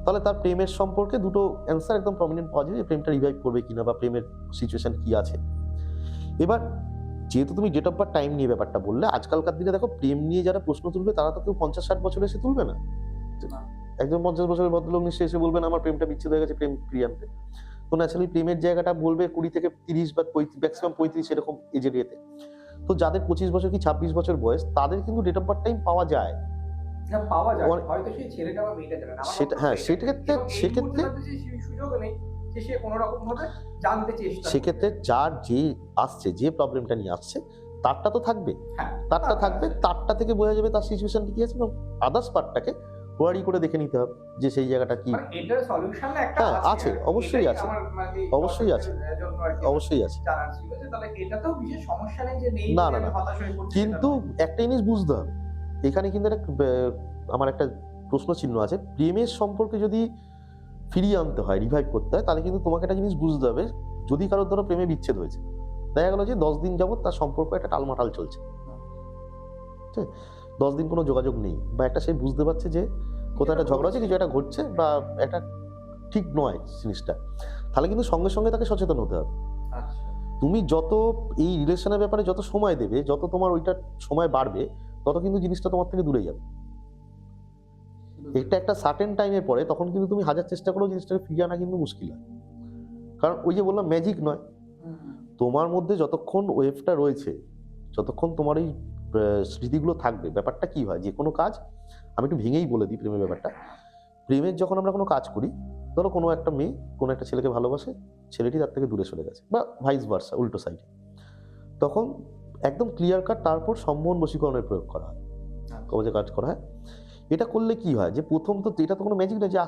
তাহলে তার প্রেমের সম্পর্কে দুটো অ্যান্সার একদম প্রমিনেন্ট পাওয়া যায়, যে প্রেমটা রিভাইভ করবে কিনা বা প্রেমের সিচুয়েশন কি আছে। এবার যেহেতু তুমি ডেট অফ বার্থ টাইম নিয়ে ব্যাপারটা বললে, আজকালকার দিনে দেখো প্রেম নিয়ে যারা প্রশ্ন তুলবে তারা তো কেউ 50-60 বছরে এসে তুলবে না। একজন 50 বছরের ভদ্রলোক নিশ্চয়ই এসে বলবেন আমার প্রেমটা বিচ্ছেদ হয়ে গেছে প্রেম ক্রিয়ান্তে। তো ন্যাচারালি প্রেমের জায়গাটা বলবে 20 থেকে 30 বা 35 এরকম এজের ইয়েতে। তো যাদের 25 বছর কি 26 বছর বয়স, তাদের কিন্তু ডেট অফ বার্থ টাইম পাওয়া যায়।
হ্যাঁ, পাওয়া যায়,
অনেক-
হয়তো সেই ছেলেটা বা মেয়েটা জানে না, আমার
সেটা
বক্তব্য
হ্যাঁ,
এটাই।
সেক্ষেত্রে
এবং এই
সেক্ষেত্রে
মুহূর্তে তাদের সেই সুযোগ নেই যে সে কোনো রকম ভাবে জানতে চেষ্টা করবে।
সেক্ষেত্রে যার যে আসছে, যে প্রবলেমটা নিয়ে আসছে, তারটা তো থাকবে,
হ্যাঁ,
তারটা
তার
থাকবে,
আছে।
তারটা থেকে বোঝা যাবে তার সিচুয়েশন কি আছে, এবং আদার্স পার্টটাকে হোয়ারি করে দেখে নিতে হবে যে সেই জায়গাটা কি।
মানে এটার সলিউশন একটা
হ্যাঁ, আছে,
আছে,
অবশ্যই
এটাই
আছে,
আমার মানে
অবশ্যই আছে,
দর্শকদের জন্য আর কি
অবশ্যই আছে।
জানার ছিল যে তাহলে এটাতেও বিশেষ সমস্যা নেই যে নেই
না,
বলে
না,
আমি
না।
হতাশ হয়ে পড়ছি,
কিন্তু
সেটা নয়।
একটা জিনিস বুঝতে হবে, এখানে কিন্তু একটা আমার একটা প্রশ্ন চিহ্ন আছে। প্রেমের সম্পর্কে যদি ফিরিয়ে আনতে হয়, রিভাইভ করতে হয়, তাহলে কিন্তু তোমাকে একটা জিনিস বুঝতে হবে, যদি কারোর ধরো প্রেমে বিচ্ছেদ হয়েছে, দেখা গেল যে 10 দিন যাবত তার সম্পর্ক একটা টালমাটাল চলছে, ঠিক আছে? 10 দিন কোনো যোগাযোগ নেই, বা একটা সে বুঝতে পারছে যে কোথাও একটা ঝগড়া হচ্ছে, কিছু একটা ঘটছে, বা একটা ঠিক নয় জিনিসটা, তাহলে কিন্তু সঙ্গে সঙ্গে তাকে সচেতন হতে হবে।
আচ্ছা,
তুমি যত এই রিলেশনের ব্যাপারে যত সময় দেবে, যত তোমার ওইটার সময় বাড়বে, তত কিন্তু জিনিসটা তোমার থেকে দূরে যাবে। এটা একটা সার্টেন টাইমের পরে তখন কিন্তু তুমি হাজার চেষ্টা করেও জিনিসটাকে ফিরিয়ে আনা কিন্তু মুশকিল হয়। কারণ ওই যে বললাম ম্যাজিক নয়, তোমার মধ্যে যতক্ষণ ওয়েভটা রয়েছে, যতক্ষণ তোমার এই স্মৃতিগুলো থাকবে, ব্যাপারটা কি হয়, যে কোনো কাজ, আমি একটু ভেঙেই বলে দিই প্রেমের ব্যাপারটা। প্রেমের যখন আমরা কোনো কাজ করি, ধরো কোনো একটা মেয়ে কোনো একটা ছেলেকে ভালোবাসে, ছেলেটি তার থেকে দূরে সরে গেছে, বা ভাইস ভার্সা, উল্টো সাইডে, তখন একদম ক্লিয়ার কাট তারপর সম্মোহন বশীকরণের প্রয়োগ করা হয়, কবজে কাজ করা হয়। এটা করলে কি হয়, যে প্রথম তো এটা তো কোনো ম্যাজিক নয় যে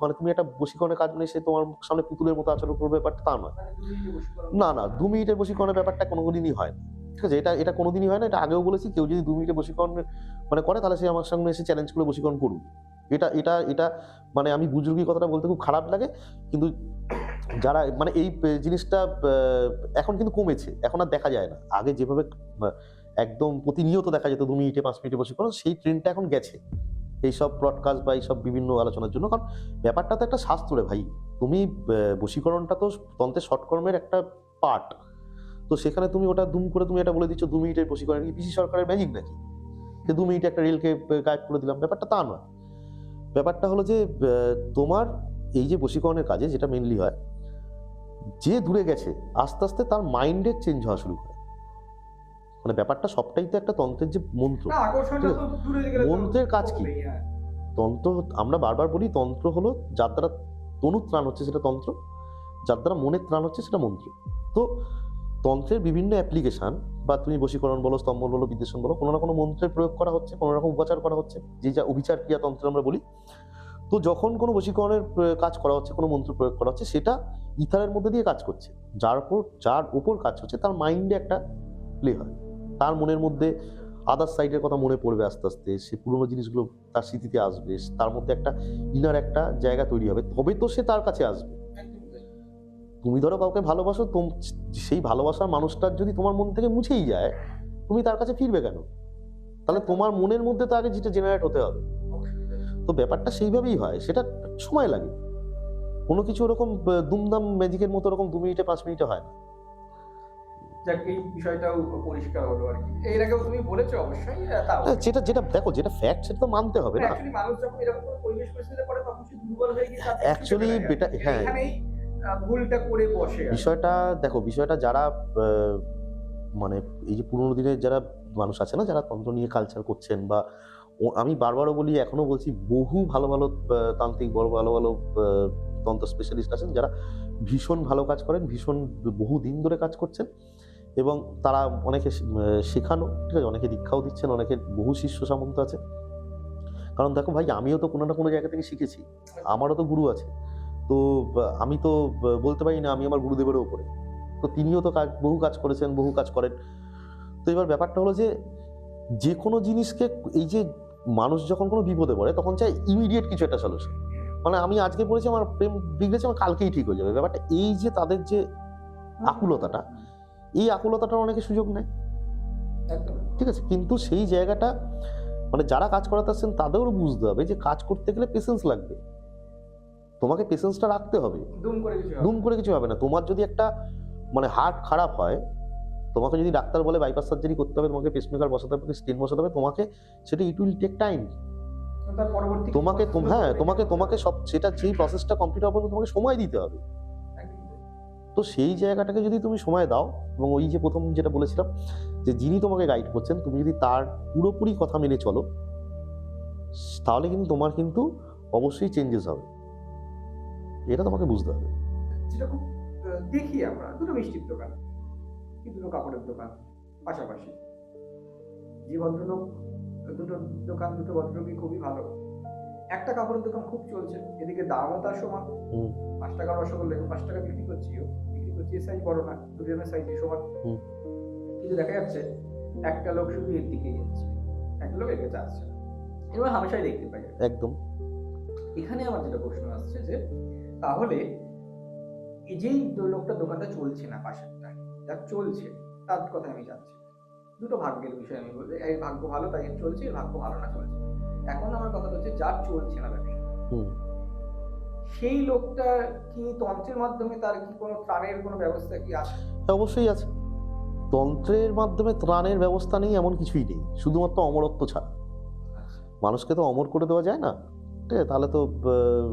মানে তুমি একটা বশীকরণের কাজ মানে সে তোমার সামনে পুতুলের মতো আচরণ করবে, ব্যাপারটা তা নয়।
মানে দুই দিকে বশীকরণ।
না, না, 2 মিনিটের বশীকরণের ব্যাপারটা কোনোদিনই হয় না, ঠিক আছে? এটা কোনোদিনই হয় না, এটা আগেও বলেছি। কেউ যদি 2 মিনিটে বশীকরণ মানে করে, তাহলে সে আমার সঙ্গে এসে চ্যালেঞ্জ করে বশীকরণ করুন। এটা মানে আমি বুজুর্গি কথাটা বলতে খুব খারাপ লাগে, কিন্তু যারা মানে এই জিনিসটা এখন কিন্তু কমেছে, এখন আর দেখা যায় না। আগে যেভাবে একদম প্রতিনিয়ত দেখা যেত 2 মিনিটে 5 মিনিটে বশীকরণ, সেই ট্রেন্ডটা এখন গেছে এইসব ব্রডকাস্ট বা এইসব বিভিন্ন আলোচনার জন্য। কারণ ব্যাপারটা তো একটা শাস্ত্র রে ভাই, তুমি বশীকরণটা তো তন্ত্রের শর্টকর্মের একটা পার্ট, তো সেখানে তুমি ওটা দুম করে তুমি এটা বলে দিচ্ছ 2 মিনিটের বশীকরণ, কি পিসি সরকারের ম্যাজিক নাকি যে 2 মিনিটে একটা রেলকে গায়েব করে দিলাম? ব্যাপারটা তা নয়। ব্যাপারটা হলো যে তোমার এই যে বশীকরণের কাজে যেটা মেনলি হয়, যে দূরে গেছে আস্তে আস্তে তার মাইন্ডের চেঞ্জ হওয়া শুরু করে। মানে ব্যাপারটা সবটাই তো একটা তন্ত্রের যে মন্ত্র,
না, আকর্ষণটা তো দূরে গেলে তো
মন্ত্রের কাজ কি?
কমবেই, হ্যাঁ।
তন্ত্র, আমরা বারবার বলি তন্ত্র হলো যার দ্বারা তনুর ত্রাণ হচ্ছে সেটা তন্ত্র, যার দ্বারা মনের ত্রাণ হচ্ছে সেটা মন্ত্র। তো তন্ত্রের বিভিন্ন অ্যাপ্লিকেশন, বা তুমি বশীকরণ বলো, স্তম্ভন বলো, বিদ্বেষণ বলো, কোনো না কোনো মন্ত্রের প্রয়োগ করা হচ্ছে, কোনো রকম উপাচার করা হচ্ছে, যে যা অভিচার ক্রিয়া তন্ত্র আমরা বলি। তো যখন কোনো বশীকরণের কাজ করা হচ্ছে, কোনো মন্ত্র প্রয়োগ করা হচ্ছে, সেটা ইথারের মধ্যে দিয়ে কাজ করছে, যার উপর কাজ হচ্ছে তার মাইন্ডে একটা প্লে হয়, তার মনের মধ্যে আদার সাইডের কথা মনে পড়বে আস্তে আস্তে, সে পুরোনো জিনিসগুলো তার স্মৃতিতে আসবে, তার মধ্যে একটা ইনার একটা জায়গা তৈরি হবে, তবে তো সে তার কাছে আসবে। তুমি ধরো কাউকে ভালোবাসো, সেই ভালোবাসার মানুষটার যদি তোমার মন থেকে মুছেই যায়, তুমি তার কাছে ফিরবে কেন? তাহলে তোমার মনের মধ্যে তো আগে যেটা জেনারেট হতে হবে। তো ব্যাপারটা সেইভাবেই হয়, সেটা সময় লাগে। কোনো কিছু ওরকম দুমদাম ম্যাজিকের মতো ওরকম 2 মিনিটে 5 মিনিটে হয় না।
যাক, এই বিষয়টাও পরিষ্কার হলো আর কি। এর আগেও তুমি বলেছো অবশ্যই, তাও
যেটা যেটা দেখো, যেটা ফ্যাক্ট সেটা তো মানতে হবে না।
অ্যাকচুয়ালি মানুষ যখন এরকম কোনো পরিবেশ পরিস্থিতিতে পড়ে তখন সে দুর্বল হয়ে গিয়ে তার
Actually এটা হ্যাঁ,
এখানেই ভুলটা করে বসে আর কি।
বিষয়টা দেখো, বিষয়টা যারা মানে এই যে পুরোনো দিনের যারা মানুষ আছে না, যারা তন্ত্র নিয়ে কালচার করছেন, বা আমি বারবারও বলি, এখনো বলছি, বহু ভালো ভালো তান্ত্রিক, বড় ভালো ভালো তন্ত্র স্পেশালিস্ট আছেন যারা ভীষণ ভালো কাজ করেন, ভীষণ বহু দিন ধরে কাজ করছেন, এবং তারা অনেকে শেখানো, ঠিক আছে, অনেকে দীক্ষাও দিচ্ছেন, অনেকের বহু শিষ্য সামন্ত আছে। কারণ দেখো ভাই, আমিও তো কোনো না কোনো জায়গা থেকে শিখেছি, আমারও তো গুরু আছে। তো আমি তো বলতে পারি না আমি আমার গুরুদেবেরও উপরে। তো তিনিও তো বহু কাজ করেছেন, বহু কাজ করেন। তো এবার ব্যাপারটা হলো যে কোনো জিনিসকে, এই যে মানুষ যখন কোনো বিপদে পড়ে তখন চাই ইমিডিয়েট কিছু একটা সলিউশন। মানে আমি আজকে পড়েছি, আমার প্রেম বিগড়েছে, আমার কালকেই ঠিক হয়ে যাবে। ব্যাপারটা এই যে তাদের যে আকুলতাটা, এই আকুলতাটার অনেকে সুযোগ নেয়, ঠিক আছে। কিন্তু সেই জায়গাটা মানে যারা কাজ করাতে আসছেন তাদেরও বুঝতে হবে যে কাজ করতে গেলে পেশেন্স লাগবে, তোমাকে পেশেন্সটা রাখতে হবে। দুম করে কিছু হবে না। তোমার যদি একটা মানে হার্ট খারাপ হয়, তোমাকে যদি ডাক্তার বলে বাইপাস সার্জারি করতে হবে, তোমাকে পেসমেকার বসাতে হবে, স্টেন বসাতে হবে, তোমাকে সেটা ইট উইল টেক টাইম। তোমাকে সব সেটা যেই প্রসেসটা কমপ্লিট হবে তোমাকে সময় দিতে হবে। তো সেই জায়গাটাকে যদি তুমি সময় দাও, এবং ওই যে প্রথম যেটা বলেছিলাম, যে যিনি তোমাকে গাইড করছেন, তুমি যদি তার পুরোপুরি কথা মেনে চলো, তাহলে কিন্তু তোমার কিন্তু অবশ্যই চেঞ্জেস হবে। এটা তোমাকে বুঝতে হবে।
যেটা খুব দেখি আমরা, দুটো মিষ্টির দোকান কি দুটো কাপড়ের দোকান পাশাপাশি, যে ভদ্রলোক, দুটো দোকান, দুটো ভদ্রলোকই খুবই ভালো। একটা কাপড়ের দোকান খুব চলছে, এদিকে দামও তার সমান, 5 টাকার রসগোল্লা 5 টাকা বিক্রি করছি, সাইজ বড় না, দুজনের সাইজই সমান। কিন্তু দেখা যাচ্ছে একটা লোক শুধু এর দিকেই যাচ্ছে, একটা লোক এদিকে যাচ্ছে না। এবার হামেশাই দেখতে পাই
একদম।
এখানে আমার যেটা প্রশ্ন আসছে যে তাহলে এই যেই লোকটা দোকানটা চলছে না, পাশেরটা যার চলছে, তার কথা আমি যাচ্ছি, দুটো ভাগ্যের বিষয় আমি বলছি, এই ভাগ্য ভালো তাই চলছে, ভাগ্য ভালো না চলছে। এখন আমার কথা হচ্ছে যার চলছে না ব্যবসা, সেই লোকটা কি তন্ত্রের মাধ্যমে তার কি কোনো ত্রাণের কোনো ব্যবস্থা কি আছে?
অবশ্যই আছে। তন্ত্রের মাধ্যমে ত্রাণের ব্যবস্থা নেই এমন কিছুই নেই, শুধুমাত্র অমরত্ব ছাড়া। মানুষকে তো অমর করে দেওয়া যায় না, ঠিক আছে, তাহলে তো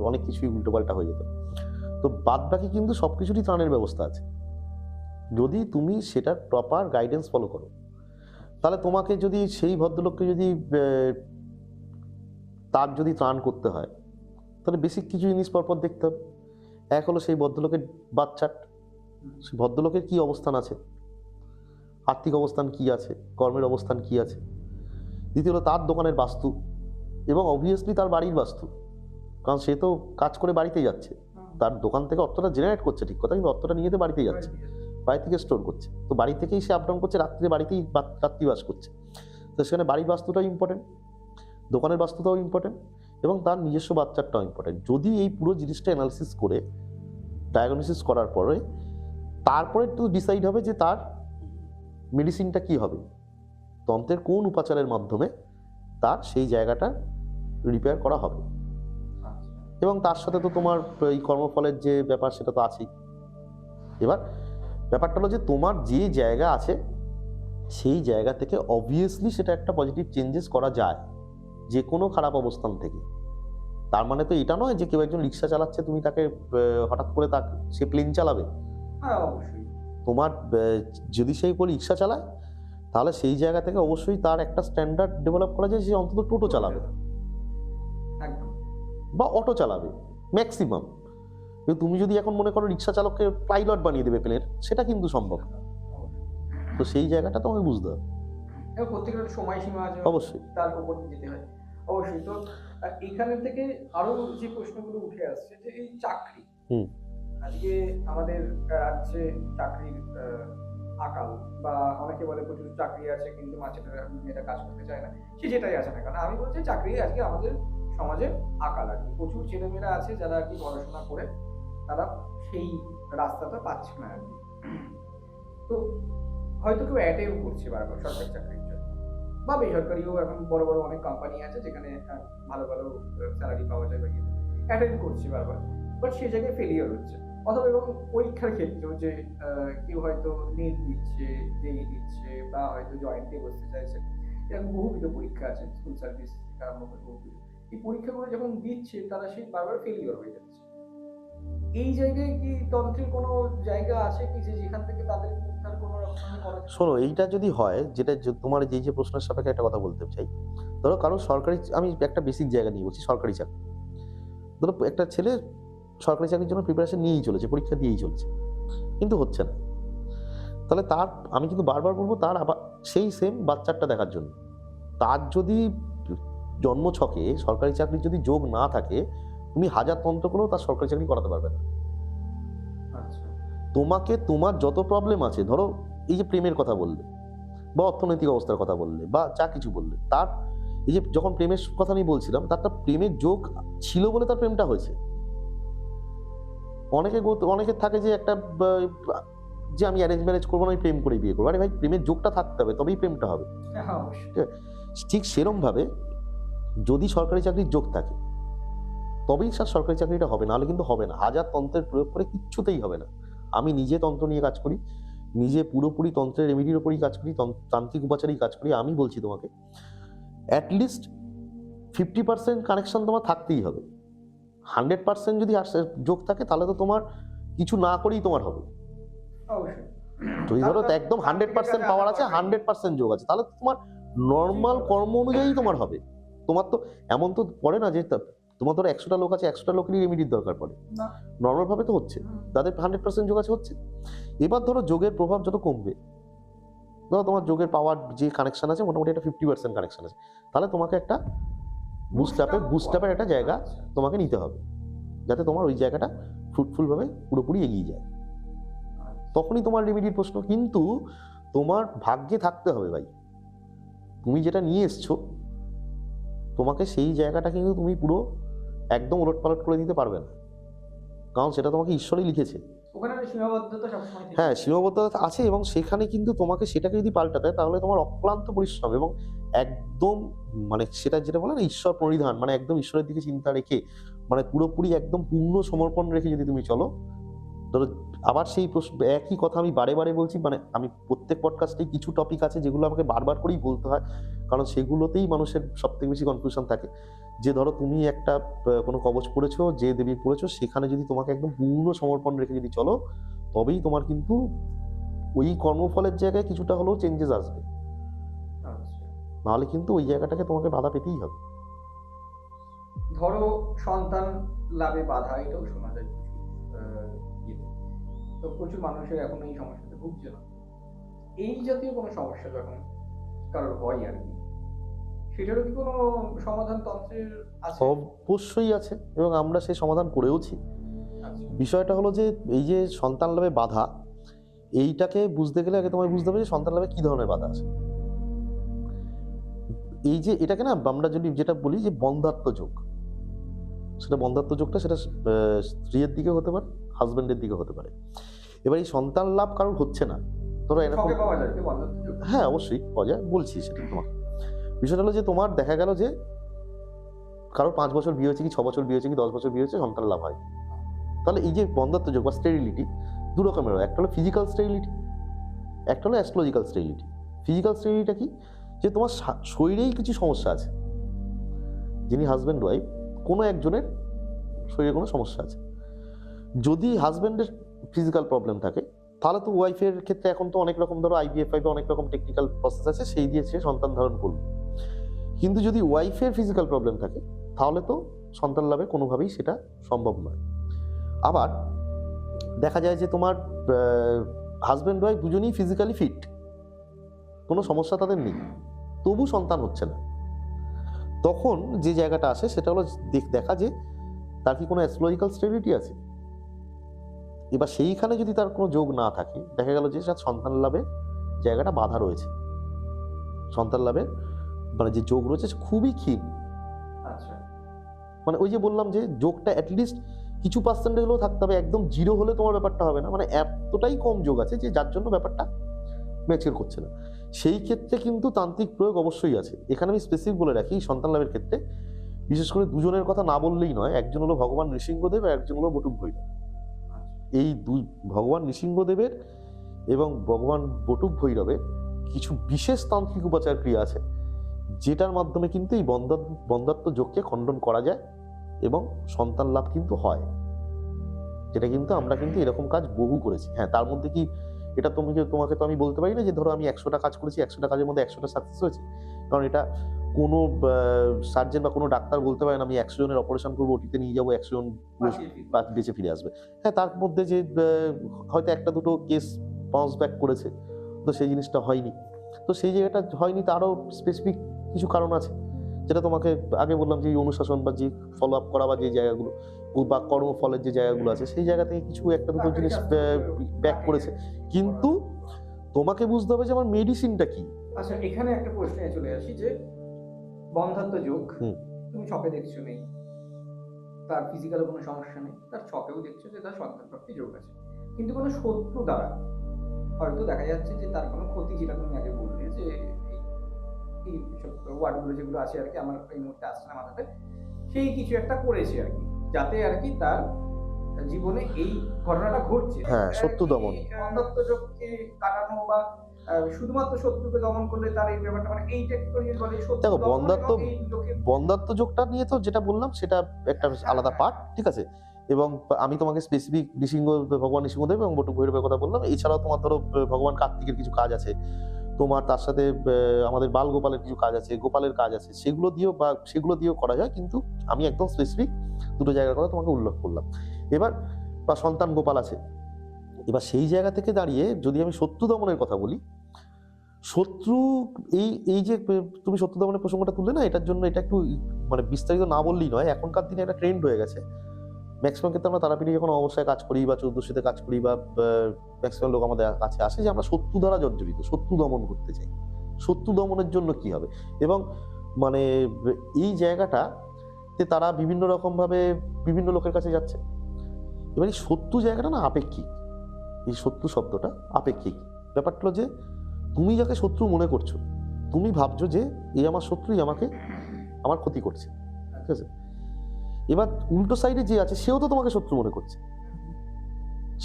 অনেক কিছুই উল্টোপাল্টা হয়ে যেত। তো বাদ বাকি কিন্তু সবকিছুরই ত্রাণের ব্যবস্থা আছে, যদি তুমি সেটার প্রপার গাইডেন্স ফলো করো। তাহলে তোমাকে যদি সেই ভদ্রলোককে যদি তার যদি ত্রাণ করতে হয়, তাহলে বেসিক কিছু জিনিস পরপর দেখতে হবে। এক হলো সেই ভদ্রলোকের বাচ্চাট, সেই ভদ্রলোকের কি অবস্থান আছে, আর্থিক অবস্থান কি আছে, কর্মের অবস্থান কি আছে। দ্বিতীয় হলো তার দোকানের বাস্তু, এবং অবভিয়াসলি তার বাড়ির বাস্তু, কারণ সে তো কাজ করে বাড়িতেই যাচ্ছে, তার দোকান থেকে অর্থটা জেনারেট করছে ঠিক কথা, কিন্তু অর্থটা নিয়ে তো বাড়িতেই যাচ্ছে, বাড়ি থেকে স্টোর করছে, তো বাড়ি থেকেই সে আপ ডাউন করছে, রাত্রে বাড়িতেই রাত্রিবাস করছে। তো সেখানে বাড়ির বাস্তুটাও ইম্পর্টেন্ট, দোকানের বাস্তুটাও ইম্পর্টেন্ট, এবং তার নিজস্ব বাচ্চাটাও ইম্পর্টেন্ট। যদি এই পুরো জিনিসটা অ্যানালিসিস করে ডায়াগনোসিস করার পরে তারপরে একটু ডিসাইড হবে যে তার মেডিসিনটা কি হবে, তন্ত্রের কোন উপাচারের মাধ্যমে তার সেই জায়গাটা রিপেয়ার করা হবে। এবং তার সাথে তো তোমার এই কর্মফলের যে ব্যাপার সেটা তো আছেই। এবার ব্যাপারটা হলো যে তোমার যে জায়গা আছে সেই জায়গা থেকে অবভিয়াসলি সেটা একটা পজিটিভ চেঞ্জেস করা যায় যে কোনো খারাপ অবস্থান থেকে। তার মানে তো এটা নয় যে কেউ একজন রিক্সা চালাচ্ছে, তুমি তাকে হঠাৎ করে সে প্লেন চালাবে। তোমার যদি সেই কোনো রিক্সা চালায়, তাহলে সেই জায়গা থেকে অবশ্যই তার একটা স্ট্যান্ডার্ড ডেভেলপ করা যায়, সে অন্তত টোটো চালাবে বা অটো চালাবে ম্যাক্সিমাম। কিন্তু তুমি যদি এখন মনে করো রিক্সা চালককে পাইলট বানিয়ে দেবে প্লেনের, সেটা কিন্তু সম্ভব না। তো সেই জায়গাটা তোমাকে বুঝতে হবে,
প্রত্যেকের সময়সীমা আছে,
অবশ্যই
তার উপর যেতে হয় অবশ্যই। তো এখানে থেকে আরো যে প্রশ্নগুলো উঠে আসছে যে এই চাকরি, আজকে আমাদের রাজ্যে চাকরির
আকাল, বা অনেকে বলে প্রচুর চাকরি আছে কিন্তু মেয়েটা কাজ করতে চায় না, সে যেটাই আছে না কেন, আমি বলছি চাকরি আজকে আমাদের সমাজে আকাল আর কি। প্রচুর ছেলেমেয়েরা আছে যারা আর কি পড়াশোনা করে তারা সেই রাস্তাটা পাচ্ছে না আর কি। তো হয়তো কেউ অ্যাটেম্প করছে বারবার সরকারি চাকরির জন্য, বা বেসরকারিও এখন বড় বড় অনেক কোম্পানি আছে যেখানে ভালো ভালো স্যালারি পাওয়া যায়, বা অ্যাটেম্প করছে বারবার, বাট সে জায়গায় ফেলিয়ার হচ্ছে। অথবা এবং পরীক্ষার ক্ষেত্রেও যে কেউ হয়তো নেট দিচ্ছে, জেই দিচ্ছে, বা হয়তো জয়েন্টে বসতে চাইছে, এরকম বহুবিধ পরীক্ষা আছে, স্কুল সার্ভিস আরম্ভ করে বহুবিধ। এই পরীক্ষাগুলো যখন দিচ্ছে তারা সেই বারবার ফেলিয়ার হয়ে যাচ্ছে। এই জায়গায় কি তন্ত্রের কোনো জায়গা আছে কি যে যেখান থেকে তাদের উদ্ধার কোনো রকম করা যায়?
শোনো, এইটা যদি হয়, যেটা তোমার যে প্রশ্নের সাপেক্ষে একটা কথা বলতে চাই, ধরো কারো সরকারি, আমি একটা বেসিক জায়গা নিয়ে বলছি, সরকারি চাকরি। ধরো একটা ছেলে সরকারি চাকরির জন্য প্রিপারেশন নিয়েই চলেছে, পরীক্ষা দিয়েই চলছে, কিন্তু হচ্ছে না। তাহলে তার, আমি কিন্তু বারবার বলবো, তার আবার সেই সেম বাচ্চাটা দেখার জন্য, তার যদি জন্মছকে সরকারি চাকরির যদি যোগ না থাকে, তুমি হাজার তন্ত্র করেও তার সরকারি চাকরি করাতে পারবে না।
আচ্ছা,
তোমাকে তোমার যত প্রবলেম আছে, ধরো এই যে প্রেমের কথা বললে, বা অর্থনৈতিক অবস্থার কথা বললে, বা যা কিছু বললে, তার এই যে যখন প্রেমের কথা আমি বলছিলাম, তার প্রেমের যোগ ছিল বলে তার প্রেমটা হয়েছে। অনেকের থাকে যে একটা যে আমি অ্যারেঞ্জ ম্যারেজ করবো না, আমি প্রেম করে বিয়ে করবো। আরে ভাই, প্রেমের যোগটা থাকতে হবে, তবেই প্রেমটা হবে।
হ্যাঁ অবশ্যই।
ঠিক সেরম ভাবে যদি সরকারি চাকরির যোগ থাকে তবেই স্যার সরকারি চাকরিটা হবে, নাহলে কিন্তু হবে না। হাজার তন্ত্রের প্রয়োগ করে কিচ্ছুতেই হবে না। আমি নিজে তন্ত্র নিয়ে কাজ করি, নিজে পুরোপুরি তন্ত্রের রেমেডির ওপরই কাজ করি, তান্ত্রিক উপাচারেই কাজ করি। আমি বলছি তোমাকে, অ্যাটলিস্ট 50% কানেকশন তোমার থাকতেই হবে। 100% যদি যোগ থাকে, তাহলে তো তোমার কিছু না করেই তোমার হবে।
অবশ্যই।
যদি ধরো একদম 100% পাওয়ার আছে, 100% যোগ আছে, তাহলে তো তোমার নর্মাল কর্ম অনুযায়ী তোমার হবে। তোমার তো এমন তো পড়ে না যে তোমার ধরো 100টা লোক আছে, 100টা লোকেরই রেমেডির দরকার পড়ে,
না,
নর্মাল ভাবে তো হচ্ছে, তাদের 100% যোগ আছে, হচ্ছে। এবার ধরো যোগের প্রভাব যত কমবে, ধরো তোমার যোগের পাওয়ার যে কানেকশন আছে, মোটামুটি একটা 50% কানেকশন আছে, তাহলে তোমাকে একটা বুস্টাপের একটা জায়গা তোমাকে নিতে হবে, যাতে তোমার ওই জায়গাটা ফ্রুটফুল ভাবে পুরোপুরি এগিয়ে যায়। তখনই তোমার রেমেডির প্রশ্ন। কিন্তু তোমার ভাগ্যে থাকতে হবে ভাই, তুমি যেটা নিয়ে এসছো, তোমাকে সেই জায়গাটা কিন্তু তুমি পুরো একদম ওলটপালট করে দিতে পারবে না, কারণ সেটা তোমাকে ঈশ্বরই লিখেছে।
ওখানে একটা সীমাবদ্ধতা সবসময় থাকে।
হ্যাঁ, সীমাবদ্ধতা আছে, এবং সেখানে কিন্তু তোমাকে সেটাকে যদি পাল্টাতে হয়, তাহলে তোমার অক্লান্ত পরিশ্রম এবং একদম, মানে সেটা যেটা বলে না, ঈশ্বর পরিধান, মানে একদম ঈশ্বরের দিকে চিন্তা রেখে, মানে পুরোপুরি একদম পূর্ণ সমর্পণ রেখে যদি তুমি চলো। ধরো আবার সেই প্রশ্ন, একই কথা আমি বারে বারে বলছি, মানে আমি প্রত্যেক পডকাস্টেই কিছু টপিক আছে যেগুলো আমাকে বারবার করেই বলতে হয়, কারণ সেগুলোতেই মানুষের সব থেকে বেশি কনফিউশন থাকে। যে ধরো তুমি একটা কোনো কবচ পড়েছো, যে দেবী পড়েছো, সেখানে যদি তোমাকে একদম পূর্ণ সমর্পণ রেখে যদি চলো, তবেই তোমার কিন্তু ওই কর্মফলের জায়গায় কিছুটা হলেও চেঞ্জেস আসবে,
আচ্ছা,
নাহলে কিন্তু ওই জায়গাটাকে তোমাকে বাধা পেতেই হবে।
ধরো সন্তান লাভে বাধা, এটাও শোনা যায় প্রচুর। তো প্রচুর মানুষের এখন এই সমস্যাতে ভুগছে না। এই জাতীয় কোনো সমস্যা যখন কারোর হয় আর কি, সেটারও কি কোনো সমাধান তন্ত্রের আছে?
অবশ্যই আছে, এবং আমরা সেই সমাধান করেওছি।
আচ্ছা,
বিষয়টা হলো যে এই যে সন্তান লাভে বাধা, এইটাকে বুঝতে গেলে আগে তোমায় বুঝতে হবে যে সন্তান লাভে কি ধরনের বাধা আছে। এই যে এটাকে না আমরা যদি যেটা বলি যে বন্ধাত্ম যোগ, সেটা বন্ধাত্ম যোগটা সেটা স্ত্রীর দিকে হতে পারে, হাজবেন্ডের দিকে হতে পারে। এবার এই সন্তান লাভ কারোর হচ্ছে না, ধরো এরকম,
ঠকে পাওয়া যায় কি বন্ধাত্ম যোগ?
হ্যাঁ অবশ্যই পাওয়া যায়, বলছি সেটা তোমাকে। বিষয়টা হলো যে তোমার দেখা গেল যে কারোর 5 বছর বিয়ে হয়েছে, কি 6 বছর বিয়ে হয়েছে, কি 10 বছর বিয়ে হয়েছে, সন্তান লাভ হয়। তাহলে এই যে বন্ধাত্ম যোগ বা স্টেরিলিটি, দু রকমের হয়। একটা হলো ফিজিক্যাল স্টেরিলিটি, একটা হলো অ্যাস্ট্রোলজিক্যাল স্টেরিলিটি। ফিজিক্যাল স্টেরিলিটিটা কি, যে তোমার শরীরেই কিছু সমস্যা আছে, যিনি হাজব্যান্ড ওয়াইফ, কোনো একজনের শরীরে কোনো সমস্যা আছে। যদি হাজব্যান্ডের ফিজিক্যাল প্রবলেম থাকে, তাহলে তো ওয়াইফের ক্ষেত্রে এখন তো অনেক রকম, ধরো IVF অনেক রকম টেকনিক্যাল প্রসেস আছে, সেই দিয়ে সে সন্তান ধারণ করবে। কিন্তু যদি ওয়াইফের ফিজিক্যাল প্রবলেম থাকে, তাহলে তো সন্তান লাভে কোনোভাবেই সেটা সম্ভব নয়। আবার দেখা যায় যে তোমার হাজব্যান্ড ওয়াইফ দুজনেই ফিজিক্যালি ফিট, কোনো সমস্যা তাদের নেই, তবু সন্তান হচ্ছে না। তখন যে জায়গাটা আসে সেটা হলো দেখা যে তার কি কোনো অ্যাস্ট্রোলজিক্যাল স্টেবিলিটি আছে। এবার সেইখানে যদি তার কোনো যোগ না থাকে, দেখা গেল যে তার সন্তান লাভের জায়গাটা বাধা রয়েছে, সন্তান লাভের মানে যে যোগ রয়েছে সে খুবই ক্ষীণ।
আচ্ছা,
মানে ওই যে বললাম যে যোগটা অ্যাটলিস্ট কিছু পার্সেন্টেজ হলেও থাকতে হবে, একদম জিরো হলে তোমার ব্যাপারটা হবে না, মানে এতটাই কম যোগ আছে যে যার জন্য ব্যাপারটা ম্যাচিওর করছে না। সেই ক্ষেত্রে কিন্তু তান্ত্রিক প্রয়োগ অবশ্যই আছে। এখানে আমি স্পেসিফিক বলে রাখি, সন্তান লাভের ক্ষেত্রে বিশেষ করে দুজনের কথা না বললেই নয়, একজন হলো ভগবান নৃসিংহদেব আর একজন হলো বটুক ভৈরব। এই দুই ভগবান নৃসিংহদেবের এবং ভগবান বটুক ভৈরবের কিছু বিশেষ তান্ত্রিক উপাচার ক্রিয়া আছে, যেটার মাধ্যমে কিন্তু এই বন্ধাত্ম যোগকে খণ্ডন করা যায় এবং সন্তান লাভ কিন্তু হয়। যেটা কিন্তু আমরা কিন্তু এরকম কাজ বহু করেছি। হ্যাঁ, তার মধ্যে কি এটা তোমাকে তো আমি বলতে পারি না যে ধরো আমি 100টা কাজ করেছি, 100টা কাজের মধ্যে 100টা সাকসেস হয়েছে, কারণ এটা কোনো সার্জন বা কোনো ডাক্তার বলতে পারে না আমি 100 জনের অপারেশন করবো, ওটিতে নিয়ে যাবো 100 জন বেঁচে ফিরে আসবে। হ্যাঁ, তার মধ্যে যে হয়তো একটা দুটো কেস বাউন্স ব্যাক করেছে, তো সেই জিনিসটা হয়নি। তো সেই জায়গাটা হয়নি তারও স্পেসিফিক কিছু কারণ আছে, যেটা তোমাকে আগে বললাম যে অনুশাসন বা যে ফলো আপ করা বা যে জায়গাগুলো বা কর্মফলের যে জায়গাগুলো আছে, সেই জায়গা থেকে কিছু একটা দুটো জিনিস ব্যাক করেছে। কিন্তু তোমাকে বুঝতে হবে যে আমার মেডিসিনটা কি।
আচ্ছা, এখানে একটা প্রশ্নে চলে আসি যে বন্ধাত্ম যোগ তুমি ছকে দেখছো নেই, তার ফিজিক্যাল কোনো সমস্যা নেই, তার ছকেও দেখছো যে তার সন্তান প্রাপ্তি যোগ আছে, কিন্তু কোনো শত্রু দ্বারা হয়তো দেখা যাচ্ছে যে তার কোনো ক্ষতি, যেটা তুমি আগে বললে যে এই ওয়ার্ডগুলো যেগুলো আছে আর কি, আমার এই মুহূর্তে আসছে না মাথাতে, সেই কিছু একটা করেছে আর কি, যাতে আর কি তার জীবনে এই ঘটনাটা ঘটছে।
হ্যাঁ, শত্রু দমন।
বন্ধাত্ম যোগকে কাটানো বা শুধুমাত্র শত্রুকে দমন করলে তার এই ব্যাপারটা, মানে এইটা কি করে বলে শত্রু
দেখো,
দমন এবং এই দুটোকে
বন্ধাত্ম যোগটা নিয়ে তো যেটা বললাম সেটা একটা আলাদা পার্ট, ঠিক আছে। এবং আমি তোমাকে স্পেসিফিক ভগবান নৃসিংহদেব এবং বটুক ভৈরবের কথা বললাম। এছাড়াও তোমার ধরো ভগবান কার্তিকের কিছু কাজ আছে, তোমার তার সাথে আমাদের বাল গোপালের কিছু কাজ আছে, গোপালের কাজ আছে, সেগুলো দিয়েও করা যায়। কিন্তু আমি একদম স্পেসিফিক দুটো জায়গার কথা তোমাকে উল্লেখ করলাম। এবার বা সন্তান গোপাল আছে। এবার সেই জায়গা থেকে দাঁড়িয়ে যদি আমি শত্রু দমনের কথা বলি, শত্রু এই যে তুমি শত্রু দমনের প্রসঙ্গটা তুললে না, এটার জন্য এটা একটু মানে বিস্তারিত না বললেই নয়। এখনকার দিনে একটা ট্রেন্ড হয়ে গেছে, ম্যাক্সিমাম ক্ষেত্রে আমরা তারাপীঠে যখন অবস্থায় কাজ করি বা চৌদ্দশীতে কাজ করি বা ম্যাক্সিমাম লোক আমাদের কাছে আসে যে আমরা শত্রু দ্বারা জর্জরিত, শত্রু দমন করতে চাই। শত্রু দমনের জন্য কি হবে, এবং মানে এই জায়গাটাতে তারা বিভিন্ন রকম ভাবে বিভিন্ন লোকের কাছে যাচ্ছে। এবার এই শত্রু জায়গাটা না আপেক্ষিক, এই শত্রু শব্দটা আপেক্ষিক। ব্যাপারটা হলো যে তুমি যাকে শত্রু মনে করছো, তুমি ভাবছো যে এই আমার শত্রুই আমাকে আমার ক্ষতি করছে, ঠিক আছে। এবার উল্টো সাইডে যে আছে সেও তো তোমাকে শত্রু মনে করছে,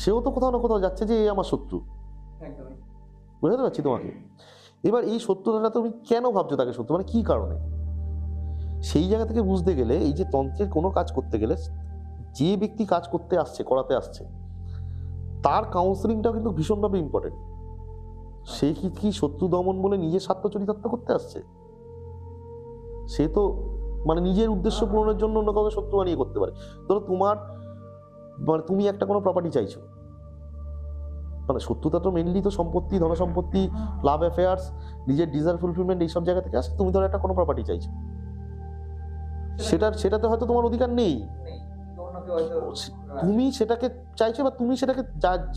সেও তো কোথাও না কোথাও যাচ্ছে যে এই আমার শত্রু।
একদমই
বুঝতে পারছি তোমাকে। এবার এই শত্রুটা তুমি কেন ভাবছো তাকে শত্রু, মানে কি কারণে, সেই জায়গা থেকে বুঝতে গেলে এই যে তন্ত্রের কোনো কাজ করতে গেলে যে ব্যক্তি কাজ করতে আসছে, করাতে আসছে, তার কাউন্সিলিংটাও কিন্তু ভীষণভাবে ইম্পর্টেন্ট। সে কি শত্রু দমন বলে নিজের স্বার্থ চরিতার্থ করতে আসছে? সে তো মানে নিজের উদ্দেশ্য পূরণের জন্য অন্য কাউকে শত্রু বানিয়ে করতে পারে। ধরো তোমার মানে তুমি একটা কোনো প্রপার্টি চাইছো, মানে শত্রুতা তো মেনলি তো সম্পত্তি, ধন সম্পত্তি, লাভ অ্যাফেয়ার্স, নিজের ডিজায়ার ফুলফিলমেন্ট এইসব জায়গা থেকে আসে। তুমি ধরো একটা কোনো প্রপার্টি চাইছো, সেটাতে হয়তো তোমার অধিকার নেই, তুমি সেটাকে চাইছো বা তুমি সেটাকে